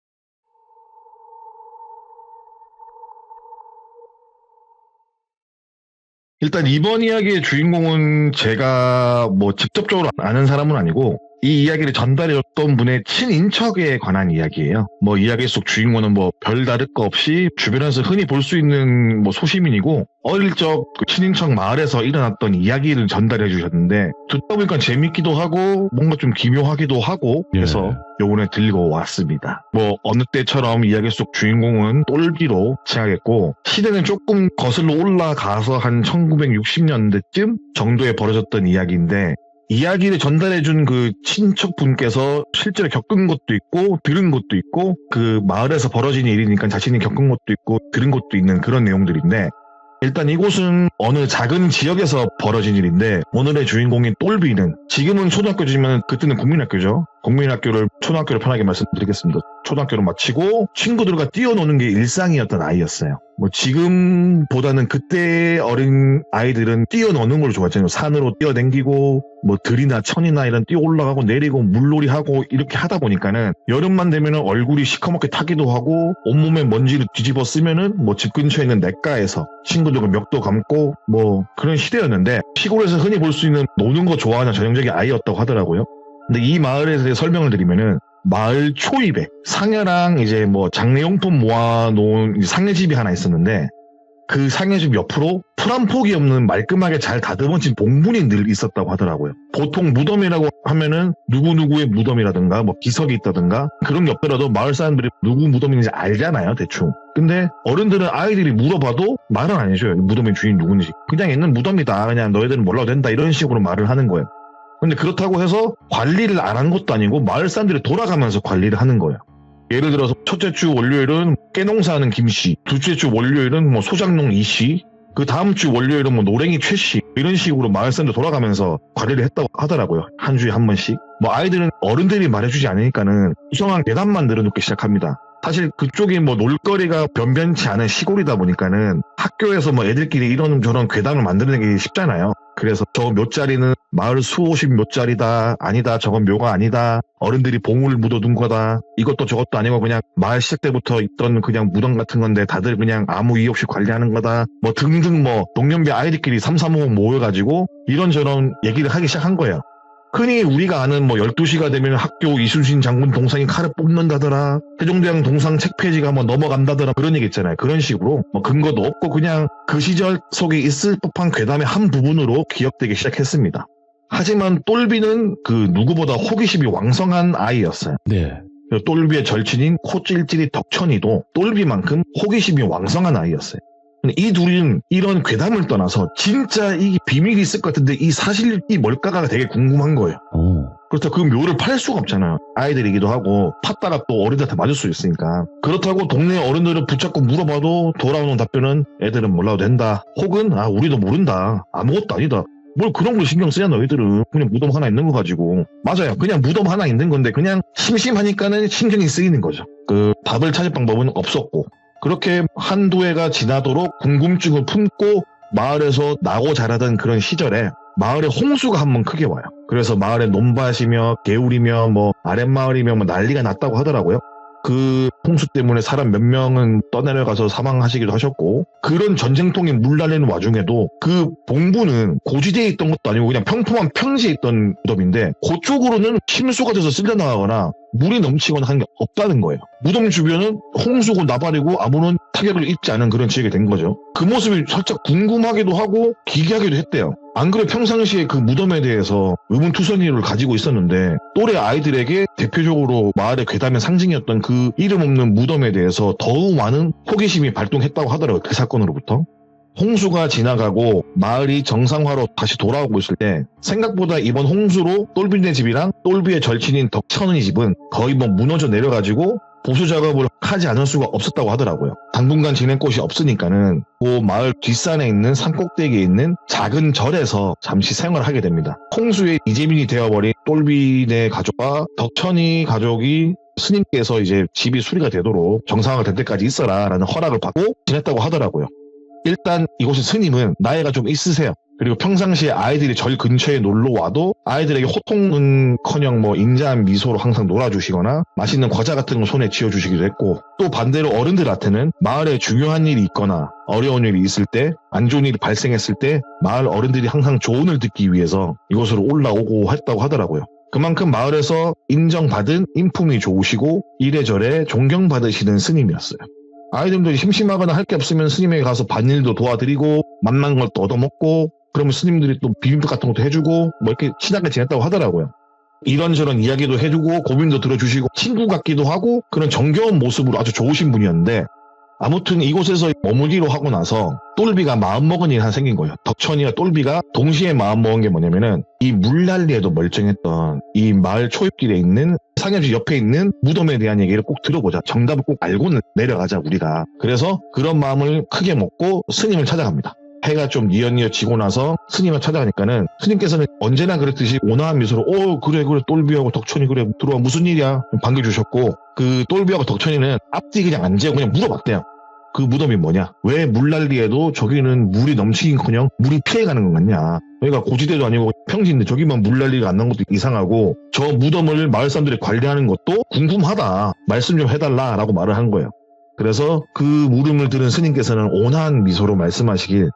일단 이번 이야기의 주인공은 제가 직접적으로 아는 사람은 아니고 이 이야기를 전달해줬던 분의 친인척에 관한 이야기예요. 이야기 속 주인공은 별다를 거 없이 주변에서 흔히 볼 수 있는 소시민이고 어릴 적 그 친인척 마을에서 일어났던 이야기를 전달해 주셨는데 듣다 보니까 재밌기도 하고 뭔가 좀 기묘하기도 하고 그래서 요번에 들고 왔습니다. 어느 때처럼 이야기 속 주인공은 똘비로 칭하겠고 시대는 조금 거슬러 올라가서 한 1960년대쯤 정도에 벌어졌던 이야기인데 이야기를 전달해준 그 친척분께서 실제로 겪은 것도 있고 들은 것도 있고 그 마을에서 벌어진 일이니까 자신이 겪은 것도 있고 들은 것도 있는 그런 내용들인데 일단 이곳은 어느 작은 지역에서 벌어진 일인데 오늘의 주인공인 똘비는 지금은 초등학교지만 그때는 국민학교죠. 국민학교를 초등학교로 편하게 말씀드리겠습니다. 초등학교를 마치고 친구들과 뛰어노는 게 일상이었던 아이였어요. 지금보다는 그때 어린 아이들은 뛰어노는 걸 좋아했잖아요. 산으로 뛰어댕기고 들이나 천이나 이런 뛰어 올라가고 내리고 물놀이하고 이렇게 하다 보니까는 여름만 되면 얼굴이 시커멓게 타기도 하고 온몸에 먼지를 뒤집어 쓰면은 집 근처에 있는 냇가에서 친구들과 멱도 감고 그런 시대였는데 시골에서 흔히 볼 수 있는 노는 거 좋아하는 전형적인 아이였다고 하더라고요. 근데 이 마을에 대해 설명을 드리면은 마을 초입에 상여랑 이제 장례용품 모아놓은 상여집이 하나 있었는데 그 상여집 옆으로 풀 한 폭이 없는 말끔하게 잘 다듬어진 봉분이 늘 있었다고 하더라고요. 보통 무덤이라고 하면은 누구누구의 무덤이라든가 기석이 있다든가 그런 게 없더라도 마을 사람들이 누구 무덤인지 알잖아요, 대충. 근데 어른들은 아이들이 물어봐도 말은 안 해줘요. 무덤의 주인 누군지. 그냥 있는 무덤이다. 그냥 너희들은 몰라도 된다. 이런 식으로 말을 하는 거예요. 근데 그렇다고 해서 관리를 안 한 것도 아니고 마을 사람들이 돌아가면서 관리를 하는 거예요. 예를 들어서 첫째 주 월요일은 깨농사하는 김씨, 둘째 주 월요일은 소장농 이씨, 그 다음 주 월요일은 노랭이 최씨 이런 식으로 마을 사람들 돌아가면서 관리를 했다고 하더라고요. 한 주에 한 번씩. 아이들은 어른들이 말해주지 않으니까는 이상한 계단만 늘어놓기 시작합니다. 사실 그쪽이 놀거리가 변변치 않은 시골이다 보니까는 학교에서 애들끼리 이런 저런 괴담을 만드는 게 쉽잖아요. 그래서 저거 묘자리는 마을 수호신 묘자리다. 아니다. 저건 묘가 아니다. 어른들이 봉을 묻어둔 거다. 이것도 저것도 아니고 그냥 마을 시작 때부터 있던 그냥 무덤 같은 건데 다들 그냥 아무 이유 없이 관리하는 거다. 등등 동년배 아이들끼리 삼삼오오 모여가지고 이런저런 얘기를 하기 시작한 거예요. 흔히 우리가 아는 12시가 되면 학교 이순신 장군 동상이 칼을 뽑는다더라. 세종대왕 동상 책 페이지가 넘어간다더라. 그런 얘기 있잖아요. 그런 식으로 근거도 없고 그냥 그 시절 속에 있을 법한 괴담의 한 부분으로 기억되기 시작했습니다. 하지만 똘비는 그 누구보다 호기심이 왕성한 아이였어요. 네. 똘비의 절친인 코찔찔이 덕천이도 똘비만큼 호기심이 왕성한 아이였어요. 이 둘은 이런 괴담을 떠나서 진짜 이 비밀이 있을 것 같은데 이 사실이 뭘까가 되게 궁금한 거예요. 그렇다고 그 묘를 팔 수가 없잖아요. 아이들이기도 하고 팠다가 또 어른들한테 맞을 수 있으니까. 그렇다고 동네 어른들을 붙잡고 물어봐도 돌아오는 답변은 애들은 몰라도 된다. 혹은 우리도 모른다. 아무것도 아니다. 뭘 그런 걸 신경 쓰냐 너희들은. 그냥 무덤 하나 있는 거 가지고. 맞아요. 그냥 무덤 하나 있는 건데 그냥 심심하니까는 신경이 쓰이는 거죠. 그 답을 찾을 방법은 없었고. 그렇게 한두 해가 지나도록 궁금증을 품고 마을에서 나고 자라던 그런 시절에 마을에 홍수가 한번 크게 와요. 그래서 마을에 논밭이며 개울이며 아랫마을이며 난리가 났다고 하더라고요. 그 홍수 때문에 사람 몇 명은 떠내려가서 사망하시기도 하셨고 그런 전쟁통에 물날리는 와중에도 그 본부는 고지대에 있던 것도 아니고 그냥 평범한 평지에 있던 무덤인데 그쪽으로는 침수가 돼서 쓸려나가거나 물이 넘치거나 하는 게 없다는 거예요. 무덤 주변은 홍수고 나발이고 아무런 타격을 입지 않은 그런 지역이 된 거죠. 그 모습이 살짝 궁금하기도 하고 기괴하기도 했대요. 안 그래 평상시에 그 무덤에 대해서 의문투성이를 가지고 있었는데 또래 아이들에게 대표적으로 마을의 괴담의 상징이었던 그 이름 없는 무덤에 대해서 더욱 많은 호기심이 발동했다고 하더라고요. 그 사건으로부터. 홍수가 지나가고 마을이 정상화로 다시 돌아오고 있을 때 생각보다 이번 홍수로 똘비네 집이랑 똘비의 절친인 덕천의 집은 거의 무너져 내려가지고 보수 작업을 하지 않을 수가 없었다고 하더라고요. 당분간 지낼 곳이 없으니까는 그 마을 뒷산에 있는 산꼭대기에 있는 작은 절에서 잠시 생활하게 됩니다. 홍수의 이재민이 되어버린 똘비네 가족과 덕천이 가족이 스님께서 이제 집이 수리가 되도록 정상화가 될 때까지 있어라라는 허락을 받고 지냈다고 하더라고요. 일단 이곳의 스님은 나이가 좀 있으세요. 그리고 평상시에 아이들이 절 근처에 놀러와도 아이들에게 호통은커녕 인자한 미소로 항상 놀아주시거나 맛있는 과자 같은 거 손에 쥐어주시기도 했고 또 반대로 어른들한테는 마을에 중요한 일이 있거나 어려운 일이 있을 때 안 좋은 일이 발생했을 때 마을 어른들이 항상 조언을 듣기 위해서 이곳으로 올라오고 했다고 하더라고요. 그만큼 마을에서 인정받은 인품이 좋으시고 이래저래 존경받으시는 스님이었어요. 아이들도 심심하거나 할 게 없으면 스님에게 가서 밭일도 도와드리고 맛난 걸 또 얻어먹고 그러면 스님들이 또 비빔밥 같은 것도 해주고 이렇게 친하게 지냈다고 하더라고요. 이런저런 이야기도 해주고 고민도 들어주시고 친구 같기도 하고 그런 정겨운 모습으로 아주 좋으신 분이었는데 아무튼 이곳에서 머물기로 하고 나서 똘비가 마음먹은 일이 하나 생긴 거예요. 덕천이와 똘비가 동시에 마음먹은 게 뭐냐면은 이 물난리에도 멀쩡했던 이 마을 초입길에 있는 상엽지 옆에 있는 무덤에 대한 얘기를 꼭 들어보자. 정답을 꼭 알고 내려가자 우리가. 그래서 그런 마음을 크게 먹고 스님을 찾아갑니다. 해가 좀 뉘엿뉘엿 지고 나서 스님을 찾아가니까는 스님께서는 언제나 그랬듯이 온화한 미소로 그래 똘비하고 덕천이 그래 들어와 무슨 일이야 반겨주셨고 그 똘비하고 덕천이는 앞뒤 그냥 안 재고 그냥 물어봤대요. 그 무덤이 뭐냐? 왜 물난리에도 저기는 물이 넘치긴커녕 물이 피해가는 것 같냐? 여기가 고지대도 아니고 평지인데 저기만 물난리가 안 난 것도 이상하고 저 무덤을 마을 사람들이 관리하는 것도 궁금하다. 말씀 좀 해달라라고 말을 한 거예요. 그래서 그 물음을 들은 스님께서는 온화한 미소로 말씀하시길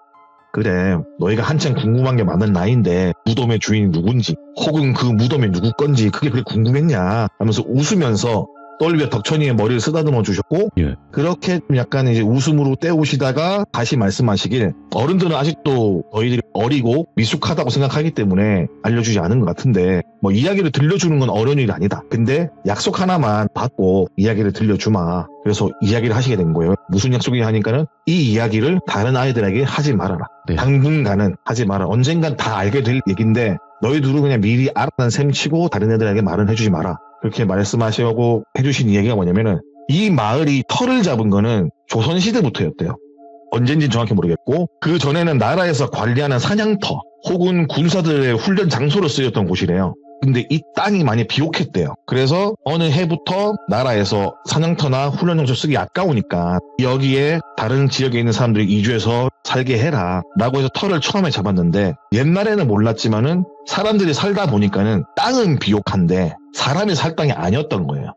그래 너희가 한창 궁금한 게 많은 나이인데 무덤의 주인이 누군지 혹은 그 무덤이 누구 건지 그게 그렇게 궁금했냐 하면서 웃으면서 똘비와 덕천이의 머리를 쓰다듬어 주셨고 그렇게 약간 이제 웃음으로 때우시다가 다시 말씀하시길 어른들은 아직도 너희들이 어리고 미숙하다고 생각하기 때문에 알려주지 않은 것 같은데 이야기를 들려주는 건 어려운 일이 아니다. 근데 약속 하나만 받고 이야기를 들려주마. 그래서 이야기를 하시게 된 거예요. 무슨 약속이냐 하니까는 이 이야기를 다른 아이들에게 하지 말아라. 네. 당분간은 하지 마라. 언젠간 다 알게 될 얘기인데 너희들은 그냥 미리 알았다는 셈 치고 다른 애들에게 말은 해주지 마라. 그렇게 말씀하시고 해주신 이야기가 뭐냐면은 이 마을이 터를 잡은 거는 조선시대부터였대요. 언젠지는 정확히 모르겠고 그 전에는 나라에서 관리하는 사냥터 혹은 군사들의 훈련 장소로 쓰였던 곳이래요. 근데 이 땅이 많이 비옥했대요. 그래서 어느 해부터 나라에서 사냥터나 훈련 장소 쓰기 아까우니까 여기에 다른 지역에 있는 사람들이 이주해서 살게 해라 라고 해서 터를 처음에 잡았는데 옛날에는 몰랐지만은 사람들이 살다 보니까는 땅은 비옥한데 사람이 살 땅이 아니었던 거예요.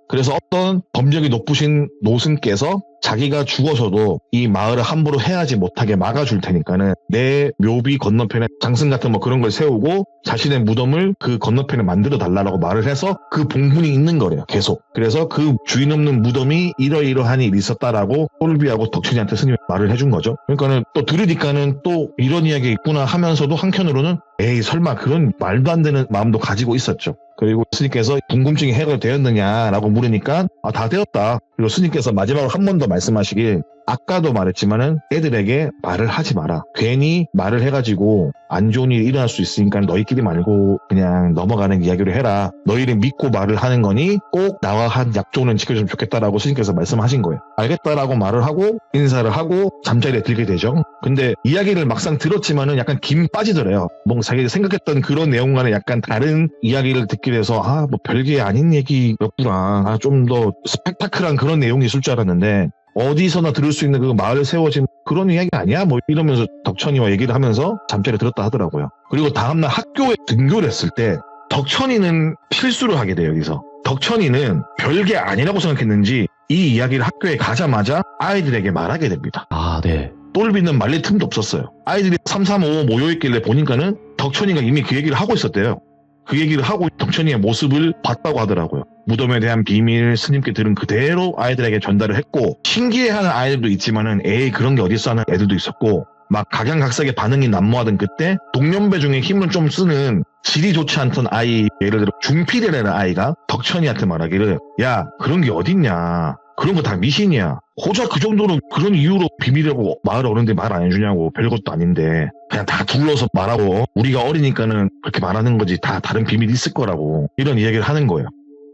그래서 어떤 법력이 높으신 노승께서 자기가 죽어서도 이 마을을 함부로 해하지 못하게 막아줄 테니까는 내 묘비 건너편에 장승 같은 그런 걸 세우고 자신의 무덤을 그 건너편에 만들어 달라고 말을 해서 그 봉분이 있는 거래요. 계속. 그래서 그 주인 없는 무덤이 이러이러한 일이 있었다라고 똘비하고 덕천이한테 스님이 말을 해준 거죠. 그러니까는 또 들으니까는 또 이런 이야기 있구나 하면서도 한켠으로는 에이 설마 그런 말도 안 되는 마음도 가지고 있었죠. 그리고 스님께서 궁금증이 해결되었느냐라고 물으니까 다 되었다. 그리고 스님께서 마지막으로 한 번 더 말씀하시길 아까도 말했지만은 애들에게 말을 하지 마라. 괜히 말을 해가지고 안 좋은 일이 일어날 수 있으니까 너희끼리 말고 그냥 넘어가는 이야기로 해라. 너희를 믿고 말을 하는 거니 꼭 나와 한 약속은 지켜주면 좋겠다라고 스님께서 말씀하신 거예요. 알겠다라고 말을 하고 인사를 하고 잠자리에 들게 되죠. 근데 이야기를 막상 들었지만은 약간 김 빠지더래요. 뭔가 자기가 생각했던 그런 내용과는 약간 다른 이야기를 듣게 돼서 별게 아닌 얘기였구나. 좀 더 스펙타클한 그런 내용이 있을 줄 알았는데 어디서나 들을 수 있는 그 마을에 세워진 그런 이야기 아니야? 이러면서 덕천이와 얘기를 하면서 잠자리에 들었다 하더라고요. 그리고 다음날 학교에 등교를 했을 때 덕천이는 필수를 하게 돼요. 여기서 덕천이는 별게 아니라고 생각했는지 이 이야기를 학교에 가자마자 아이들에게 말하게 됩니다. 아, 네. 똘비는 말릴 틈도 없었어요. 아이들이 335 모여있길래 보니까는 덕천이가 이미 그 얘기를 하고 있었대요. 그 얘기를 하고 덕천이의 모습을 봤다고 하더라고요. 무덤에 대한 비밀 스님께 들은 그대로 아이들에게 전달을 했고, 신기해하는 아이들도 있지만은 에이 그런 게 어딨어 하는 애들도 있었고, 막 각양각색의 반응이 난무하던 그때 동년배 중에 힘을 좀 쓰는 질이 좋지 않던 아이, 예를 들어 중필이라는 아이가 덕천이한테 말하기를 야 그런 게 어딨냐, 그런 거 다 미신이야, 고작 그 정도로 그런 이유로 비밀이라고 마을 어른들이 말 안 해주냐고, 별것도 아닌데 그냥 다 둘러서 말하고 우리가 어리니까는 그렇게 말하는 거지, 다 다른 비밀이 있을 거라고, 이런 이야기를 하는 거예요.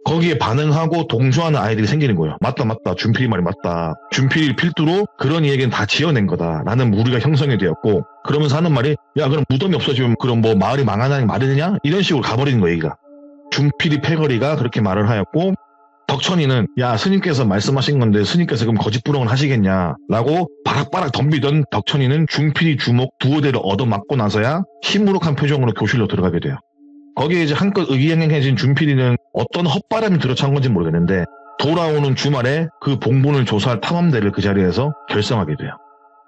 거기에 반응하고 동조하는 아이들이 생기는 거예요. 맞다 준필이 말이 맞다, 준필이 필두로 그런 얘기는 다 지어낸 거다 라는 무리가 형성이 되었고, 그러면서 하는 말이 야 그럼 무덤이 없어지면 그럼 뭐 마을이 망하는 말이 되냐, 이런 식으로 가버리는 거예요. 얘기가 준필이 패거리가 그렇게 말을 하였고, 덕천이는 야 스님께서 말씀하신 건데 스님께서 그럼 거짓부렁을 하시겠냐 라고 바락바락 덤비던 덕천이는 준필이 주먹 두어 대를 얻어맞고 나서야 시무룩한 표정으로 교실로 들어가게 돼요. 거기에 이제 한껏 의기양양해진 준필이는 어떤 헛바람이 들어찬 건지 모르겠는데 돌아오는 주말에 그 봉분을 조사할 탐험대를 그 자리에서 결성하게 돼요.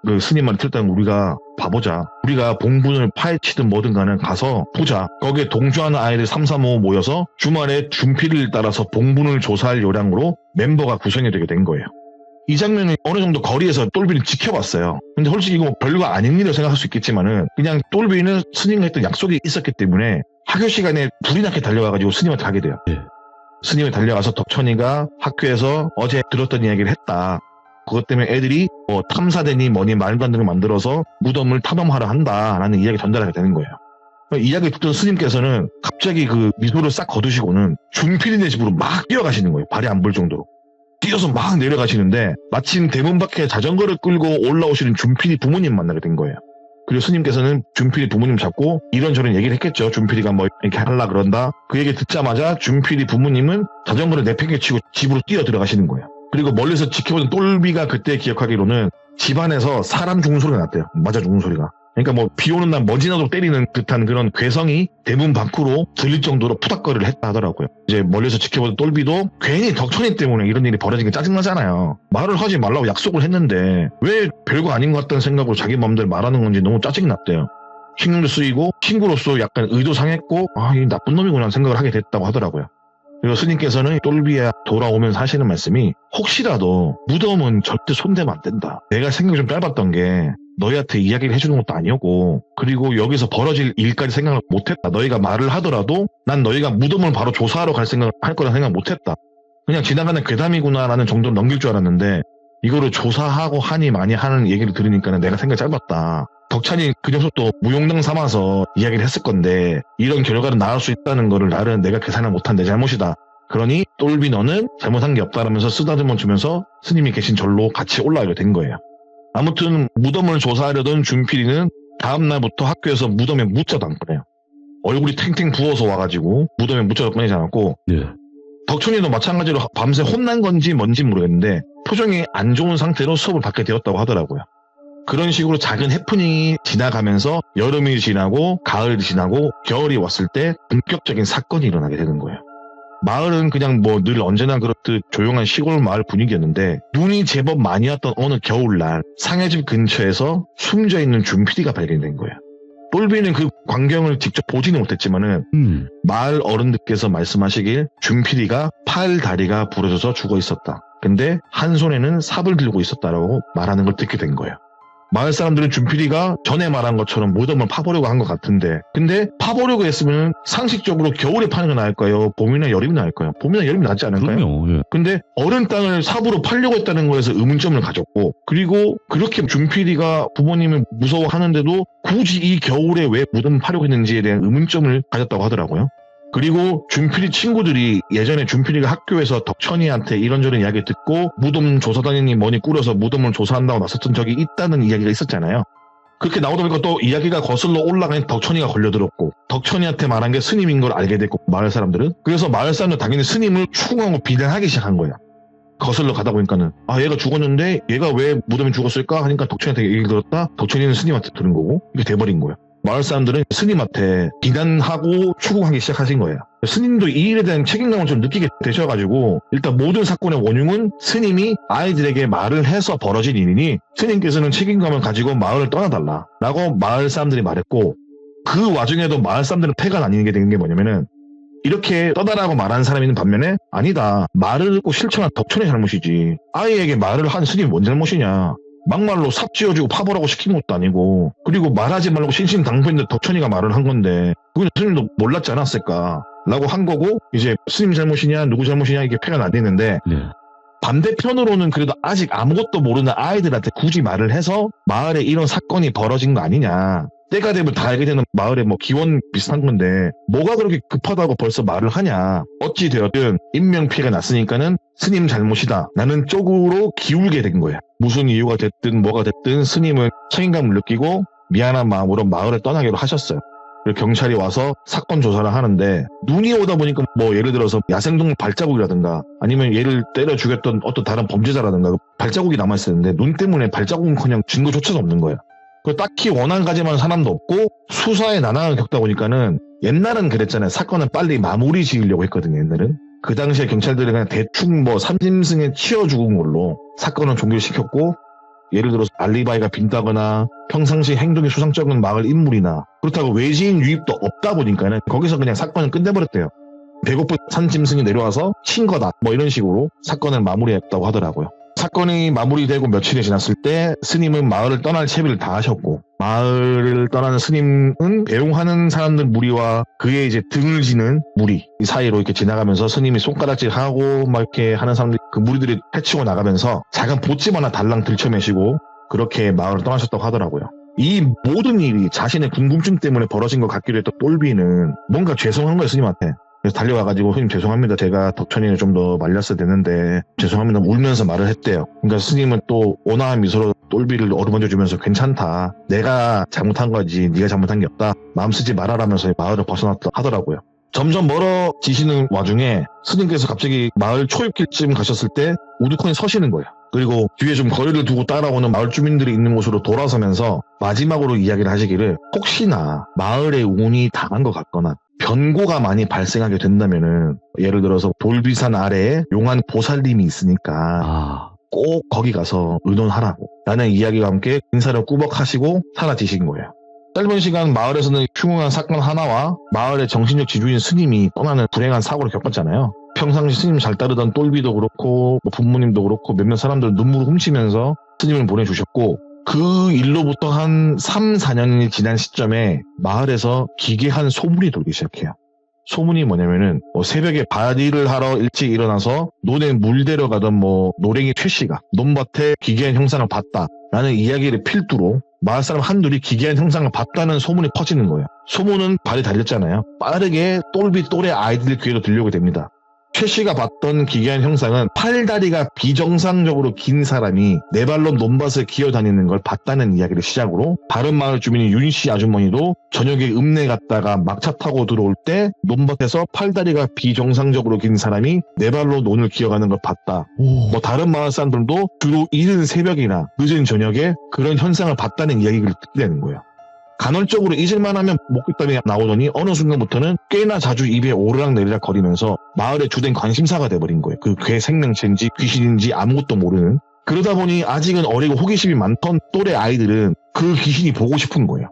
그 스님 말을 들었다면 우리가 봐보자, 우리가 봉분을 파헤치든 뭐든 간에 가서 보자. 거기에 동조하는 아이들 335 모여서 주말에 준필을 따라서 봉분을 조사할 요량으로 멤버가 구성이 되게 된 거예요. 이 장면은 어느 정도 거리에서 똘비는 지켜봤어요. 근데 솔직히 이거 별거 아닌 일이라고 생각할 수 있겠지만은 그냥 똘비는 스님과 했던 약속이 있었기 때문에 학교 시간에 불이 나게 달려와가지고 스님한테 가게 돼요. 네. 스님이 달려가서 덕천이가 학교에서 어제 들었던 이야기를 했다, 그것 때문에 애들이 뭐 탐사대니 뭐니 말도 안 되는 걸 만들어서 무덤을 탐험하려 한다라는 이야기 전달하게 되는 거예요. 이야기를 듣던 스님께서는 갑자기 그 미소를 싹 거두시고는 준필이네 집으로 막 뛰어가시는 거예요. 발이 안 볼 정도로. 뛰어서 막 내려가시는데 마침 대문 밖에 자전거를 끌고 올라오시는 준필이 부모님 만나게 된 거예요. 그리고 스님께서는 준필이 부모님 잡고 이런저런 얘기를 했겠죠. 준필이가 뭐 이렇게 하려고 그런다. 그 얘기 듣자마자 준필이 부모님은 자전거를 내팽개치고 집으로 뛰어 들어가시는 거예요. 그리고 멀리서 지켜보던 똘비가 그때 기억하기로는 집안에서 사람 죽은 소리가 났대요. 맞아 죽은 소리가. 그러니까 뭐 비 오는 날 먼지나도 때리는 듯한 그런 괴성이 대문 밖으로 들릴 정도로 푸닥거리를 했다 하더라고요. 이제 멀리서 지켜보던 똘비도 괜히 덕천이 때문에 이런 일이 벌어진 게 짜증나잖아요. 말을 하지 말라고 약속을 했는데 왜 별거 아닌 것 같다는 생각으로 자기 마음대로 말하는 건지 너무 짜증이 났대요. 신경도 쓰이고 친구로서 약간 의도 상했고 이 나쁜 놈이구나 하는 생각을 하게 됐다고 하더라고요. 그리고 스님께서는 똘비야 돌아오면서 하시는 말씀이 혹시라도 무덤은 절대 손대면 안 된다. 내가 생각이 좀 짧았던 게 너희한테 이야기를 해주는 것도 아니었고, 그리고 여기서 벌어질 일까지 생각을 못했다. 너희가 말을 하더라도 난 너희가 무덤을 바로 조사하러 갈 생각을 할 거라 생각 못했다. 그냥 지나가는 괴담이구나라는 정도로 넘길 줄 알았는데 이거를 조사하고 하니 많이 하는 얘기를 들으니까 내가 생각이 짧았다. 덕찬이 그 녀석도 무용담 삼아서 이야기를 했을 건데 이런 결과를 낳을 수 있다는 거를 나는 내가 계산을 못한 내 잘못이다. 그러니 똘비 너는 잘못한 게 없다라면서 쓰다듬어 주면서 스님이 계신 절로 같이 올라가게 된 거예요. 아무튼 무덤을 조사하려던 준필이는 다음날부터 학교에서 무덤에 묻자도 않고요. 얼굴이 탱탱 부어서 와가지고 무덤에 묻자도 꺼내지 않았고, 네. 덕천이도 마찬가지로 밤새 혼난 건지 뭔지 모르겠는데 표정이 안 좋은 상태로 수업을 받게 되었다고 하더라고요. 그런 식으로 작은 해프닝이 지나가면서 여름이 지나고 가을이 지나고 겨울이 왔을 때 본격적인 사건이 일어나게 되는 거예요. 마을은 그냥 뭐 늘 언제나 그렇듯 조용한 시골 마을 분위기였는데 눈이 제법 많이 왔던 어느 겨울날 상해집 근처에서 숨져있는 준필이가 발견된 거예요. 똘비는 그 광경을 직접 보지는 못했지만은 마을 어른들께서 말씀하시길 준필이가 팔 다리가 부러져서 죽어 있었다. 근데 한 손에는 삽을 들고 있었다라고 말하는 걸 듣게 된 거예요. 마을 사람들은 준필이가 전에 말한 것처럼 무덤을 파보려고 한 것 같은데, 근데 파보려고 했으면 상식적으로 겨울에 파는 게 나을까요? 봄이나 여름이 나을까요? 봄이나 여름이 낫지 않을까요? 그럼요. 예. 근데 어른 땅을 삽으로 팔려고 했다는 거에서 의문점을 가졌고, 그리고 그렇게 준필이가 부모님을 무서워하는데도 굳이 이 겨울에 왜 무덤을 파려고 했는지에 대한 의문점을 가졌다고 하더라고요. 그리고 준필이 친구들이 예전에 준필이가 학교에서 덕천이한테 이런저런 이야기 듣고 무덤 조사단이니 뭐니 꾸려서 무덤을 조사한다고 나섰던 적이 있다는 이야기가 있었잖아요. 그렇게 나오다 보니까 또 이야기가 거슬러 올라가니 덕천이가 걸려들었고, 덕천이한테 말한 게 스님인 걸 알게 됐고, 마을 사람들은. 그래서 마을 사람들은 당연히 스님을 추궁하고 비난하기 시작한 거야. 거슬러 가다 보니까는 얘가 죽었는데 얘가 왜 무덤에 죽었을까 하니까 덕천이한테 얘기를 들었다. 덕천이는 스님한테 들은 거고 이게 돼버린 거야. 마을 사람들은 스님한테 비난하고 추궁하기 시작하신 거예요. 스님도 이 일에 대한 책임감을 좀 느끼게 되셔가지고 일단 모든 사건의 원흉은 스님이 아이들에게 말을 해서 벌어진 일이니 스님께서는 책임감을 가지고 마을을 떠나달라 라고 마을 사람들이 말했고, 그 와중에도 마을 사람들은 패가 나뉘게 된 게 뭐냐면은 이렇게 떠나라고 말하는 사람이 있는 반면에 아니다, 말을 듣고 실천한 덕천의 잘못이지, 아이에게 말을 한 스님이 뭔 잘못이냐, 막말로 삽 쥐어주고 파보라고 시킨 것도 아니고, 그리고 말하지 말라고 신신당부했는데 덕천이가 말을 한 건데 그건 스님도 몰랐지 않았을까 라고 한 거고, 이제 스님 잘못이냐 누구 잘못이냐 이게 패가 나뉘는데, 네. 반대편으로는 그래도 아직 아무것도 모르는 아이들한테 굳이 말을 해서 마을에 이런 사건이 벌어진 거 아니냐, 때가 되면 다 알게 되는 마을의 뭐 기원 비슷한 건데 뭐가 그렇게 급하다고 벌써 말을 하냐, 어찌 되었든 인명피해가 났으니까는 스님 잘못이다 라는 쪽으로 기울게 된 거야. 무슨 이유가 됐든 뭐가 됐든 스님은 책임감을 느끼고 미안한 마음으로 마을을 떠나기로 하셨어요. 그리고 경찰이 와서 사건 조사를 하는데, 눈이 오다 보니까 뭐 예를 들어서 야생동물 발자국이라든가 아니면 얘를 때려 죽였던 어떤 다른 범죄자라든가 발자국이 남아있었는데 눈 때문에 발자국은커녕 증거조차도 없는 거야. 딱히 원한 가지만 사람도 없고 수사에 난항을 겪다 보니까는, 옛날은 그랬잖아요. 사건을 빨리 마무리 지으려고 했거든요. 옛날은. 그 당시에 경찰들이 그냥 대충 뭐 삼짐승에 치여 죽은 걸로 사건을 종결시켰고, 예를 들어서 알리바이가 빈다거나 평상시 행동이 수상쩍은 마을 인물이나 그렇다고 외지인 유입도 없다 보니까는 거기서 그냥 사건을 끝내버렸대요. 배고픈 산짐승이 내려와서 친 거다 뭐 이런 식으로 사건을 마무리했다고 하더라고요. 사건이 마무리되고 며칠이 지났을 때 스님은 마을을 떠날 채비를 다 하셨고, 마을을 떠나는 스님은 배웅하는 사람들 무리와 그의 이제 등을 지는 무리 사이로 이렇게 지나가면서 스님이 손가락질하고 막 이렇게 하는 사람들, 그 무리들이 해치고 나가면서 작은 보집 하나 달랑 들쳐매시고 그렇게 마을을 떠나셨다고 하더라고요. 이 모든 일이 자신의 궁금증 때문에 벌어진 것 같기도 했던 똘비는 뭔가 죄송한 거예요, 스님한테. 그래서 달려와가지고 스님 죄송합니다. 제가 덕천이를 좀 더 말렸어야 되는데 죄송합니다. 울면서 말을 했대요. 그러니까 스님은 또 온화한 미소로 똘비를 어루만져주면서 괜찮다. 내가 잘못한 거지 네가 잘못한 게 없다. 마음 쓰지 말아라면서 마을을 벗어났다 하더라고요. 점점 멀어지시는 와중에 스님께서 갑자기 마을 초입길쯤 가셨을 때 우두커니 서시는 거예요. 그리고 뒤에 좀 거리를 두고 따라오는 마을 주민들이 있는 곳으로 돌아서면서 마지막으로 이야기를 하시기를, 혹시나 마을에 운이 당한 것 같거나 변고가 많이 발생하게 된다면은, 예를 들어서 돌비산 아래에 용한 보살님이 있으니까 꼭 거기 가서 의논하라고 라는 이야기와 함께 인사를 꾸벅하시고 사라지신 거예요. 짧은 시간 마을에서는 흉흉한 사건 하나와 마을의 정신적 지주인 스님이 떠나는 불행한 사고를 겪었잖아요. 평상시 스님 잘 따르던 똘비도 그렇고 뭐 부모님도 그렇고 몇몇 사람들 눈물을 훔치면서 스님을 보내주셨고, 그 일로부터 한 3, 4년이 지난 시점에 마을에서 기괴한 소문이 돌기 시작해요. 소문이 뭐냐면은 새벽에 바디를 하러 일찍 일어나서 논에 물 데려가던 노랭이 최씨가 논밭에 기괴한 형상을 봤다라는 이야기를 필두로 마을 사람 한둘이 기괴한 형상을 봤다는 소문이 퍼지는 거예요. 소문은 발이 달렸잖아요. 빠르게 똘비 또래 아이들 귀에도 들려오게 됩니다. 최 씨가 봤던 기괴한 형상은 팔다리가 비정상적으로 긴 사람이 네 발로 논밭을 기어다니는 걸 봤다는 이야기를 시작으로, 다른 마을 주민인 윤 씨 아주머니도 저녁에 읍내 갔다가 막차 타고 들어올 때 논밭에서 팔다리가 비정상적으로 긴 사람이 네 발로 논을 기어가는 걸 봤다. 다른 마을 사람들도 주로 이른 새벽이나 늦은 저녁에 그런 현상을 봤다는 이야기를 듣게 되는 거예요. 간헐적으로 잊을만 하면 목격담이 나오더니 어느 순간부터는 꽤나 자주 입에 오르락내리락 거리면서 마을의 주된 관심사가 돼버린 거예요. 그 괴 생명체인지 귀신인지 아무것도 모르는. 그러다 보니 아직은 어리고 호기심이 많던 또래 아이들은 그 귀신이 보고 싶은 거예요.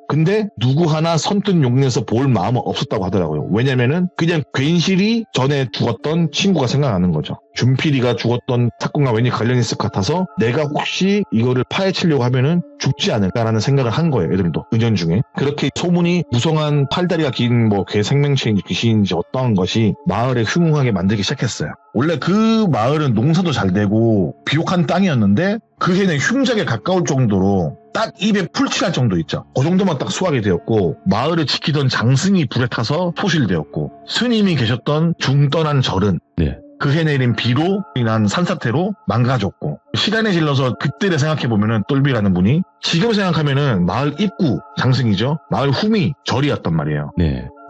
근데 누구 하나 선뜻 용내서 볼 마음은 없었다고 하더라고요. 왜냐면은 그냥 괜시리 전에 죽었던 친구가 생각나는 거죠. 준필이가 죽었던 사건과 왠지 관련이 있을 것 같아서 내가 혹시 이거를 파헤치려고 하면은 죽지 않을까라는 생각을 한 거예요. 애들도 은연중에. 그렇게 소문이 무성한 팔다리가 긴 괴 생명체인지 귀신인지 어떤 것이 마을에 흉흉하게 만들기 시작했어요. 원래 그 마을은 농사도 잘 되고 비옥한 땅이었는데 그 해는 흉작에 가까울 정도로 딱 입에 풀칠할 정도 있죠. 그 정도만 딱 수확이 되었고, 마을을 지키던 장승이 불에 타서 소실되었고, 스님이 계셨던 중떠난 절은 그 해 내린 비로 인한 산사태로 망가졌고, 시간에 질러서 그때를 생각해보면은 똘비라는 분이 지금 생각하면은 마을 입구 장승이죠. 마을 후미 절이었단 말이에요.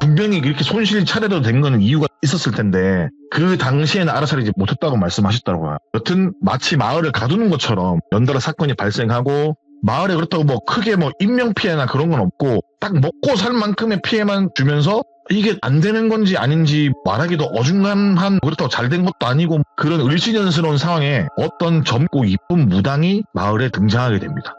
분명히 이렇게 손실 차려도 된 거는 이유가 있었을 텐데 그 당시에는 알아차리지 못했다고 말씀하셨더라고요. 여튼 마치 마을을 가두는 것처럼 연달아 사건이 발생하고 마을에 그렇다고 뭐 크게 뭐 인명피해나 그런 건 없고 딱 먹고 살 만큼의 피해만 주면서 이게 안 되는 건지 아닌지 말하기도 어중간한, 그렇다고 잘 된 것도 아니고 그런 을지년스러운 상황에 어떤 젊고 이쁜 무당이 마을에 등장하게 됩니다.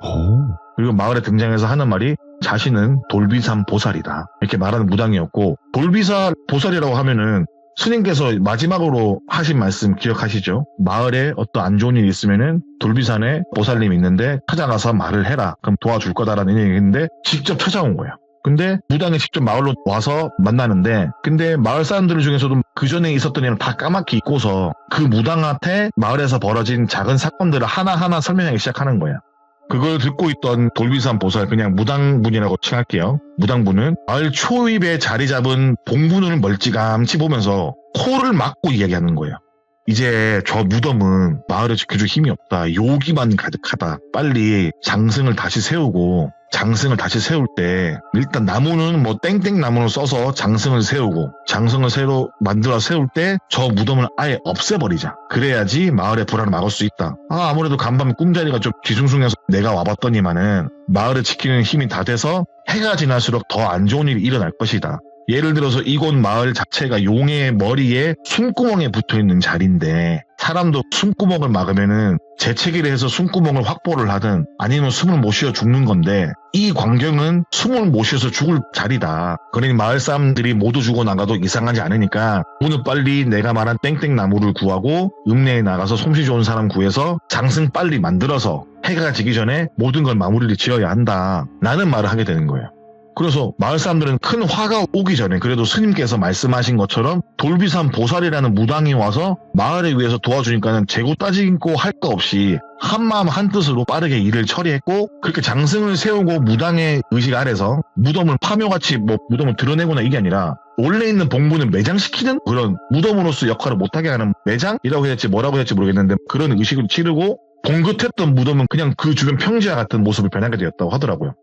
그리고 마을에 등장해서 하는 말이 자신은 돌비산 보살이다 이렇게 말하는 무당이었고, 돌비산 보살이라고 하면은 스님께서 마지막으로 하신 말씀 기억하시죠? 마을에 어떤 안 좋은 일이 있으면은 돌비산에 보살님이 있는데 찾아가서 말을 해라. 그럼 도와줄 거다라는 얘기인데 직접 찾아온 거예요. 근데 무당이 직접 마을로 와서 만나는데, 근데 마을 사람들 중에서도 그 전에 있었던 일을 다 까맣게 잊고서 그 무당한테 마을에서 벌어진 작은 사건들을 하나하나 설명하기 시작하는 거예요. 그걸 듣고 있던 돌비산 보살, 그냥 무당분이라고 칭할게요. 무당분은 마을 초입에 자리 잡은 봉분을 멀찌감치 보면서 코를 막고 이야기하는 거예요. 이제 저 무덤은 마을에 지켜줄 힘이 없다. 요기만 가득하다. 빨리 장승을 다시 세우고, 장승을 다시 세울 때 일단 나무는 뭐 땡땡 나무를 써서 장승을 세우고, 장승을 새로 만들어 세울 때 저 무덤을 아예 없애버리자. 그래야지 마을의 불안을 막을 수 있다. 아무래도 간밤 꿈자리가 좀 뒤숭숭해서 내가 와봤더니만은 마을을 지키는 힘이 다 돼서 해가 지날수록 더 안 좋은 일이 일어날 것이다. 예를 들어서 이곳 마을 자체가 용의 머리에 숨구멍에 붙어있는 자리인데, 사람도 숨구멍을 막으면은 재채기를 해서 숨구멍을 확보를 하든 아니면 숨을 못 쉬어 죽는 건데, 이 광경은 숨을 못 쉬어서 죽을 자리다. 그러니 마을 사람들이 모두 죽어나가도 이상하지 않으니까 오늘 빨리 내가 말한 땡땡 나무를 구하고 읍내에 나가서 솜씨 좋은 사람 구해서 장승 빨리 만들어서 해가 지기 전에 모든 걸 마무리를 지어야 한다. 라는 말을 하게 되는 거예요. 그래서 마을 사람들은 큰 화가 오기 전에 그래도 스님께서 말씀하신 것처럼 돌비산 보살이라는 무당이 와서 마을에 위해서 도와주니까는 재고 따지고 할 거 없이 한마음 한뜻으로 빠르게 일을 처리했고, 그렇게 장승을 세우고 무당의 의식 아래서 무덤을 파묘같이 뭐 무덤을 드러내거나 이게 아니라 원래 있는 봉분을 매장시키는 그런 무덤으로서 역할을 못하게 하는, 매장이라고 해야 할지 뭐라고 해야 할지 모르겠는데 그런 의식을 치르고, 봉긋했던 무덤은 그냥 그 주변 평지와 같은 모습을 변하게 되었다고 하더라고요.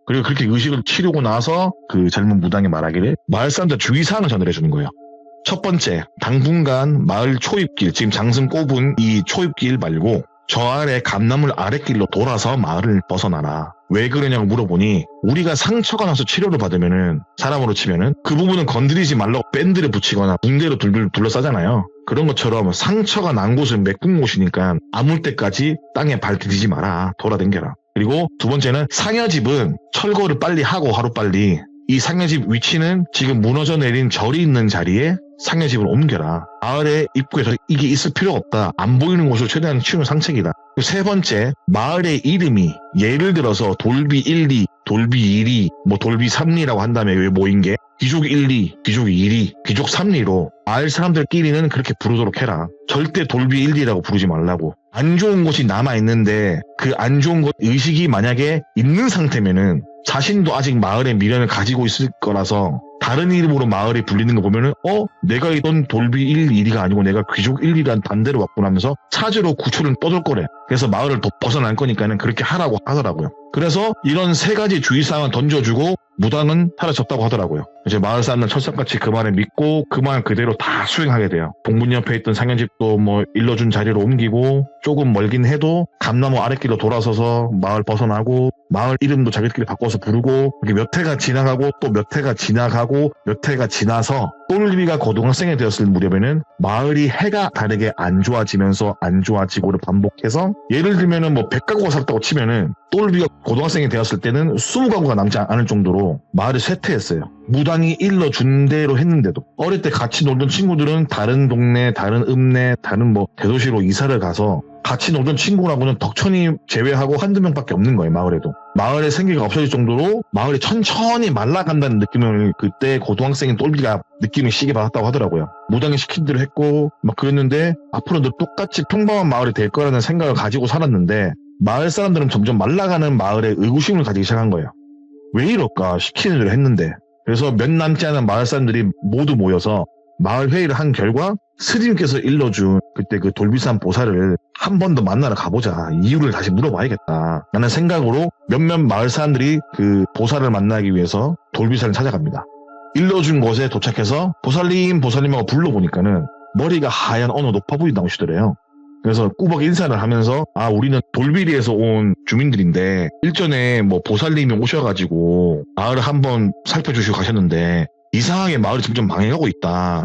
그리고 그렇게 의식을 치르고 나서 그 젊은 무당이 말하기를 마을 사람들 주의사항을 전달해 주는 거예요. 첫 번째, 당분간 마을 초입길, 지금 장승 꼽은 이 초입길 말고 저 아래 감나물 아랫길로 돌아서 마을을 벗어나라. 왜 그러냐고 물어보니, 우리가 상처가 나서 치료를 받으면은, 사람으로 치면은 그 부분은 건드리지 말라고 밴드를 붙이거나 붕대로 둘러싸잖아요. 그런 것처럼 상처가 난 곳은 메꾼 곳이니까 아물 때까지 땅에 발 디디지 마라. 돌아댕겨라. 그리고 두 번째는 상여집은 철거를 빨리 하고, 하루빨리 이 상여집 위치는 지금 무너져 내린 절이 있는 자리에 상여집을 옮겨라. 마을의 입구에서 이게 있을 필요가 없다. 안 보이는 곳으로 최대한 치우는 상책이다. 세 번째, 마을의 이름이 예를 들어서 돌비 1, 2, 돌비 1, 2, 뭐 돌비 3, 2라고 한 다음에 왜 모인 게 귀족 1, 2, 귀족 1, 2, 귀족 3, 2로 마을 사람들끼리는 그렇게 부르도록 해라. 절대 돌비 1, 2라고 부르지 말라고. 안 좋은 곳이 남아있는데 그 안 좋은 곳 의식이 만약에 있는 상태면은 자신도 아직 마을의 미련을 가지고 있을 거라서 다른 이름으로 마을에 불리는 거 보면은 내가 있던 돌비 1, 2가 아니고 내가 귀족 1, 2란 반대로 왔구나 하면서 찾으러 구초를 뻗을 거래. 그래서 마을을 벗어날 거니까는 그렇게 하라고 하더라고요. 그래서 이런 세 가지 주의사항을 던져주고 무당은 사라졌다고 하더라고요. 이제 마을 사람들 철석같이 그 말을 믿고 그 말 그대로 다 수행하게 돼요. 봉분 옆에 있던 상현집도 뭐 일러준 자리로 옮기고, 조금 멀긴 해도 감나무 아랫길로 돌아서서 마을 벗어나고, 마을 이름도 자기들끼리 바꿔서 부르고, 이렇게 몇 해가 지나가고 또 몇 해가 지나가고 몇 해가 지나서 똘비가 고등학생이 되었을 무렵에는 마을이 해가 다르게 안 좋아지면서 안 좋아지고를 반복해서, 예를 들면은 뭐 100가구가 살았다고 치면은 똘비가 고등학생이 되었을 때는 20가구가 남지 않을 정도로 마을이 쇠퇴했어요. 무당이 일러준 대로 했는데도. 어릴 때 같이 놀던 친구들은 다른 동네, 다른 읍내, 다른 뭐 대도시로 이사를 가서 같이 놀던 친구라고는 덕천이 제외하고 한두 명밖에 없는 거예요, 마을에도. 마을의 생기가 없어질 정도로 마을이 천천히 말라간다는 느낌을 그때 고등학생인 똘비가 느낌을 시게 받았다고 하더라고요. 무당이 시킨 대로 했고 막 그랬는데 앞으로도 똑같이 평범한 마을이 될 거라는 생각을 가지고 살았는데, 마을 사람들은 점점 말라가는 마을에 의구심을 가지기 시작한 거예요. 왜 이럴까? 시키는 대로 했는데. 그래서 몇 남지 않은 마을 사람들이 모두 모여서 마을 회의를 한 결과 스님께서 일러준 그때 그 돌비산 보살을 한 번 더 만나러 가보자. 이유를 다시 물어봐야겠다. 라는 생각으로 몇몇 마을 사람들이 그 보살을 만나기 위해서 돌비산을 찾아갑니다. 일러준 곳에 도착해서 보살님, 보살님하고 불러보니까는 머리가 하얀 어느 높아 보인다고 하시더래요. 그래서 꾸벅 인사를 하면서 우리는 돌비리에서 온 주민들인데 일전에 뭐 보살님이 오셔가지고 마을을 한번 살펴주시고 가셨는데 이상하게 마을이 점점 망해가고 있다.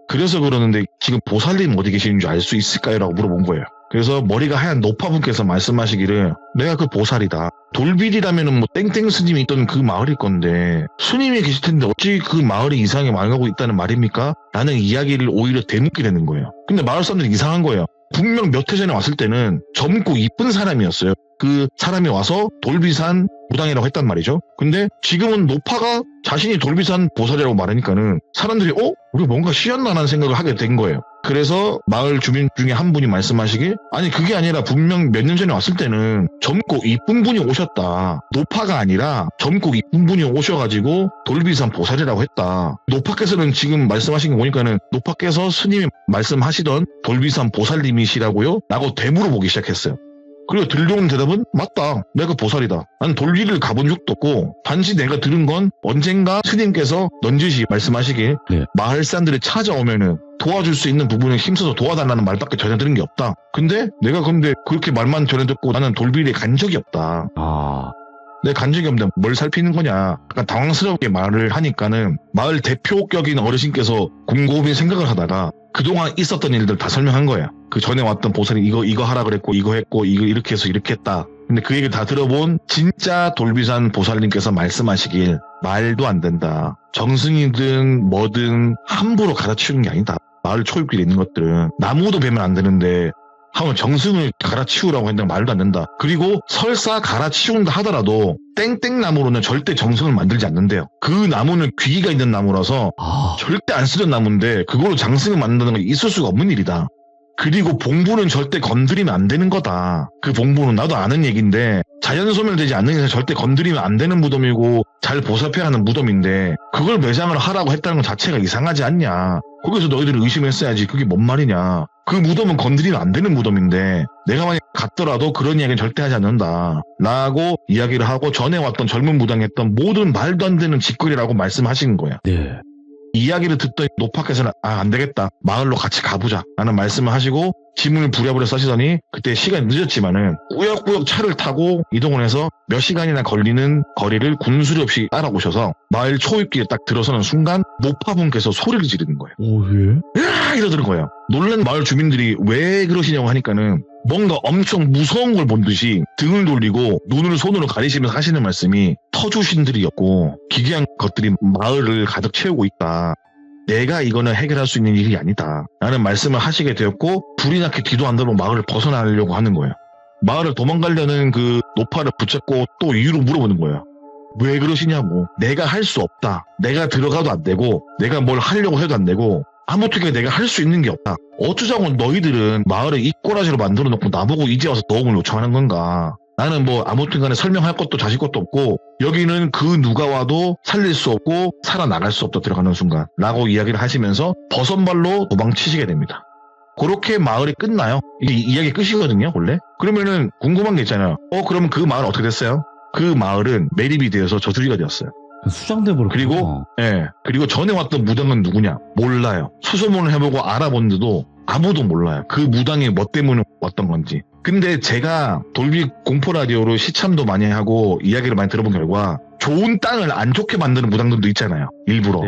그래서 그러는데 지금 보살님 어디 계시는지 알 수 있을까요? 라고 물어본 거예요. 그래서 머리가 하얀 노파분께서 말씀하시기를 내가 그 보살이다. 돌비리라면은 뭐 땡땡 스님이 있던 그 마을일 건데 스님이 계실 텐데 어찌 그 마을이 이상하게 망하고 있다는 말입니까? 라는 이야기를 오히려 되묻게 되는 거예요. 근데 마을 사람들이 이상한 거예요. 분명 몇 해 전에 왔을 때는 젊고 이쁜 사람이었어요. 그 사람이 와서 돌비산 무당이라고 했단 말이죠. 근데 지금은 노파가 자신이 돌비산 보살이라고 말하니까는 사람들이 우리가 뭔가 씨였나라는 생각을 하게 된 거예요. 그래서 마을 주민 중에 한 분이 말씀하시길 아니 그게 아니라 분명 몇 년 전에 왔을 때는 젊고 이쁜 분이 오셨다. 노파가 아니라 젊고 이쁜 분이 오셔가지고 돌비산 보살이라고 했다. 노파께서는 지금 말씀하신 거 보니까는 노파께서 스님이 말씀하시던 돌비산 보살님이시라고요? 라고 되물어보기 시작했어요. 그리고 들려오는 대답은 맞다. 내가 보살이다. 난 돌비를 가본 적도 없고 단지 내가 들은 건 언젠가 스님께서 넌지시 말씀하시길 마을 사람들이 찾아오면은 도와줄 수 있는 부분을 힘써서 도와달라는 말밖에 전혀 들은 게 없다. 근데 내가 그렇게 말만 전해 듣고 나는 돌비리에 간 적이 없다. 내가 간 적이 없는데 뭘 살피는 거냐. 약간 당황스럽게 말을 하니까는 마을 대표격인 어르신께서 곰곰이 생각을 하다가 그동안 있었던 일들 다 설명한 거야. 그 전에 왔던 보살이 이거 하라 그랬고 이거 했고 이거 이렇게 해서 이렇게 했다. 근데 그 얘기를 다 들어본 진짜 돌비산 보살님께서 말씀하시길 말도 안 된다. 정승이든 뭐든 함부로 갈아치우는 게 아니다. 마을 초입길에 있는 것들은 나무도 베면 안 되는데 하면 정승을 갈아치우라고 했는데 말도 안 된다. 그리고 설사 갈아치운다 하더라도 땡땡나무로는 절대 정승을 만들지 않는데요. 그 나무는 귀기가 있는 나무라서 절대 안 쓰던 나무인데 그걸로 장승을 만드는 건 있을 수가 없는 일이다. 그리고 봉부는 절대 건드리면 안 되는 거다. 그 봉부는 나도 아는 얘기인데 자연 소멸되지 않는 이상 절대 건드리면 안 되는 무덤이고 잘 보살펴야 하는 무덤인데 그걸 매장을 하라고 했다는 것 자체가 이상하지 않냐. 거기서 너희들은 의심했어야지. 그게 뭔 말이냐. 그 무덤은 건드리면 안 되는 무덤인데 내가 만약 갔더라도 그런 이야기는 절대 하지 않는다. 라고 이야기를 하고 전에 왔던 젊은 무당이 했던 모든 말도 안 되는 짓거리라고 말씀하신 거야. 이야기를 듣던 노파께서는 안 되겠다. 마을로 같이 가보자. 라는 말씀을 하시고 짐을 부랴부랴 싸시더니 그때 시간이 늦었지만은 꾸역꾸역 차를 타고 이동을 해서 몇 시간이나 걸리는 거리를 군수리 없이 따라오셔서 마을 초입길에 딱 들어서는 순간 노파분께서 소리를 지르는 거예요. 으아! 이러더는 거예요. 놀란 마을 주민들이 왜 그러시냐고 하니까는 뭔가 엄청 무서운 걸 본 듯이 등을 돌리고 눈을 손으로 가리시면서 하시는 말씀이 터주신들이었고 기괴한 것들이 마을을 가득 채우고 있다. 내가 이거는 해결할 수 있는 일이 아니다. 라는 말씀을 하시게 되었고 불이 나게 뒤도 안 돌고 마을을 벗어나려고 하는 거예요. 마을을 도망가려는 그 노파를 붙잡고 또 이유로 물어보는 거예요. 왜 그러시냐고. 내가 할 수 없다. 내가 들어가도 안 되고 내가 뭘 하려고 해도 안 되고 아무튼 내가 할 수 있는 게 없다. 어쩌자고 너희들은 마을을 이꼬라지로 만들어 놓고 나보고 이제 와서 도움을 요청하는 건가. 나는 뭐 아무튼 간에 설명할 것도 자실 것도 없고 여기는 그 누가 와도 살릴 수 없고 살아나갈 수 없다 들어가는 순간 라고 이야기를 하시면서 버선발로 도망치시게 됩니다. 그렇게 마을이 끝나요. 이게 이야기 끝이거든요 원래. 그러면은 궁금한 게 있잖아요. 그러면 그 마을은 어떻게 됐어요? 그 마을은 매립이 되어서 저주지가 되었어요. 수장돼 버렸구나. 그리고 전에 왔던 무당은 누구냐? 몰라요. 수소문을 해보고 알아본데도 아무도 몰라요. 그 무당이 뭐 때문에 왔던 건지. 근데 제가 돌비 공포 라디오로 시참도 많이 하고 이야기를 많이 들어본 결과 좋은 땅을 안 좋게 만드는 무당들도 있잖아요. 일부러.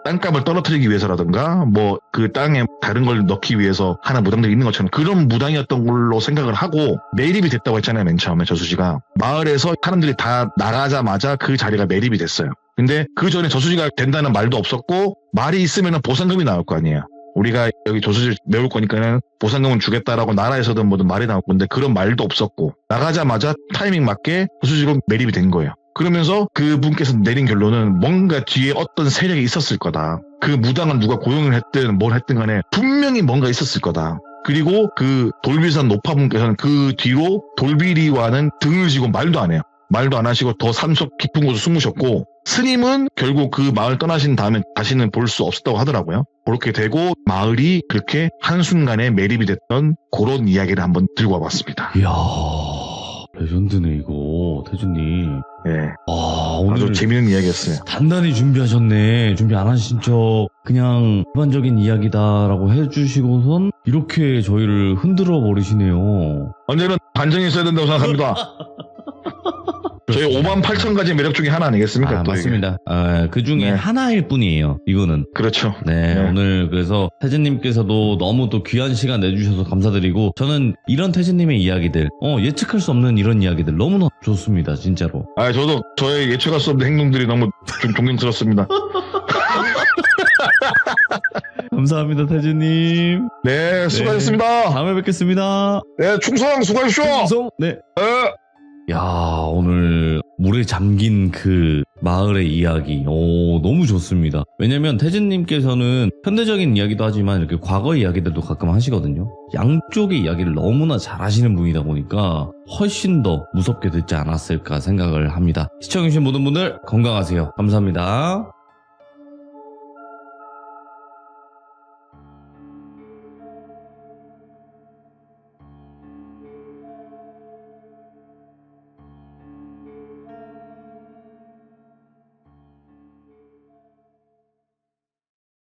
땅값을 떨어뜨리기 위해서라든가 뭐 그 땅에 다른 걸 넣기 위해서 하는 무당들이 있는 것처럼 그런 무당이었던 걸로 생각을 하고 매립이 됐다고 했잖아요. 맨 처음에 저수지가. 마을에서 사람들이 다 나가자마자 그 자리가 매립이 됐어요. 근데 그 전에 저수지가 된다는 말도 없었고 말이 있으면 보상금이 나올 거 아니에요. 우리가 여기 저수지를 메울 거니까는 보상금은 주겠다라고 나라에서든 뭐든 말이 나올 건데 그런 말도 없었고 나가자마자 타이밍 맞게 저수지로 매립이 된 거예요. 그러면서 그분께서 내린 결론은 뭔가 뒤에 어떤 세력이 있었을 거다. 그 무당을 누가 고용을 했든 뭘 했든 간에 분명히 뭔가 있었을 거다. 그리고 그 돌비산 노파분께서는 그 뒤로 돌비리와는 등을 지고 말도 안 해요. 말도 안 하시고 더 산속 깊은 곳에 숨으셨고 스님은 결국 그 마을 떠나신 다음에 다시는 볼 수 없었다고 하더라고요. 그렇게 되고 마을이 그렇게 한순간에 매립이 됐던 그런 이야기를 한번 들고 와봤습니다. 이야. 레전드네 이거 태준님. 예. 오늘 아주 재밌는 이야기였어요. 단단히 준비하셨네. 준비 안 하신 척 그냥 일반적인 이야기다라고 해주시고선 이렇게 저희를 흔들어 버리시네요. 언제는 반전이 있어야 된다고 생각합니다. 저희 58,000가지 매력 중에 하나 아니겠습니까? 또 맞습니다. 그 중에 네. 하나일 뿐이에요. 이거는. 그렇죠. 네, 네. 오늘 그래서 태진님께서도 너무 또 귀한 시간 내주셔서 감사드리고 저는 이런 태진님의 이야기들 예측할 수 없는 이런 이야기들 너무나 좋습니다. 진짜로. 저도 저의 예측할 수 없는 행동들이 너무 좀 존경스럽습니다. 감사합니다 태진님. 네, 수고하셨습니다. 다음에 뵙겠습니다. 네, 충성 수고하십시오. 충성. 네. 네. 야, 오늘 물에 잠긴 그 마을의 이야기, 너무 좋습니다. 왜냐면 태진님께서는 현대적인 이야기도 하지만 이렇게 과거 이야기들도 가끔 하시거든요. 양쪽의 이야기를 너무나 잘 하시는 분이다 보니까 훨씬 더 무섭게 듣지 않았을까 생각을 합니다. 시청해주신 모든 분들 건강하세요. 감사합니다.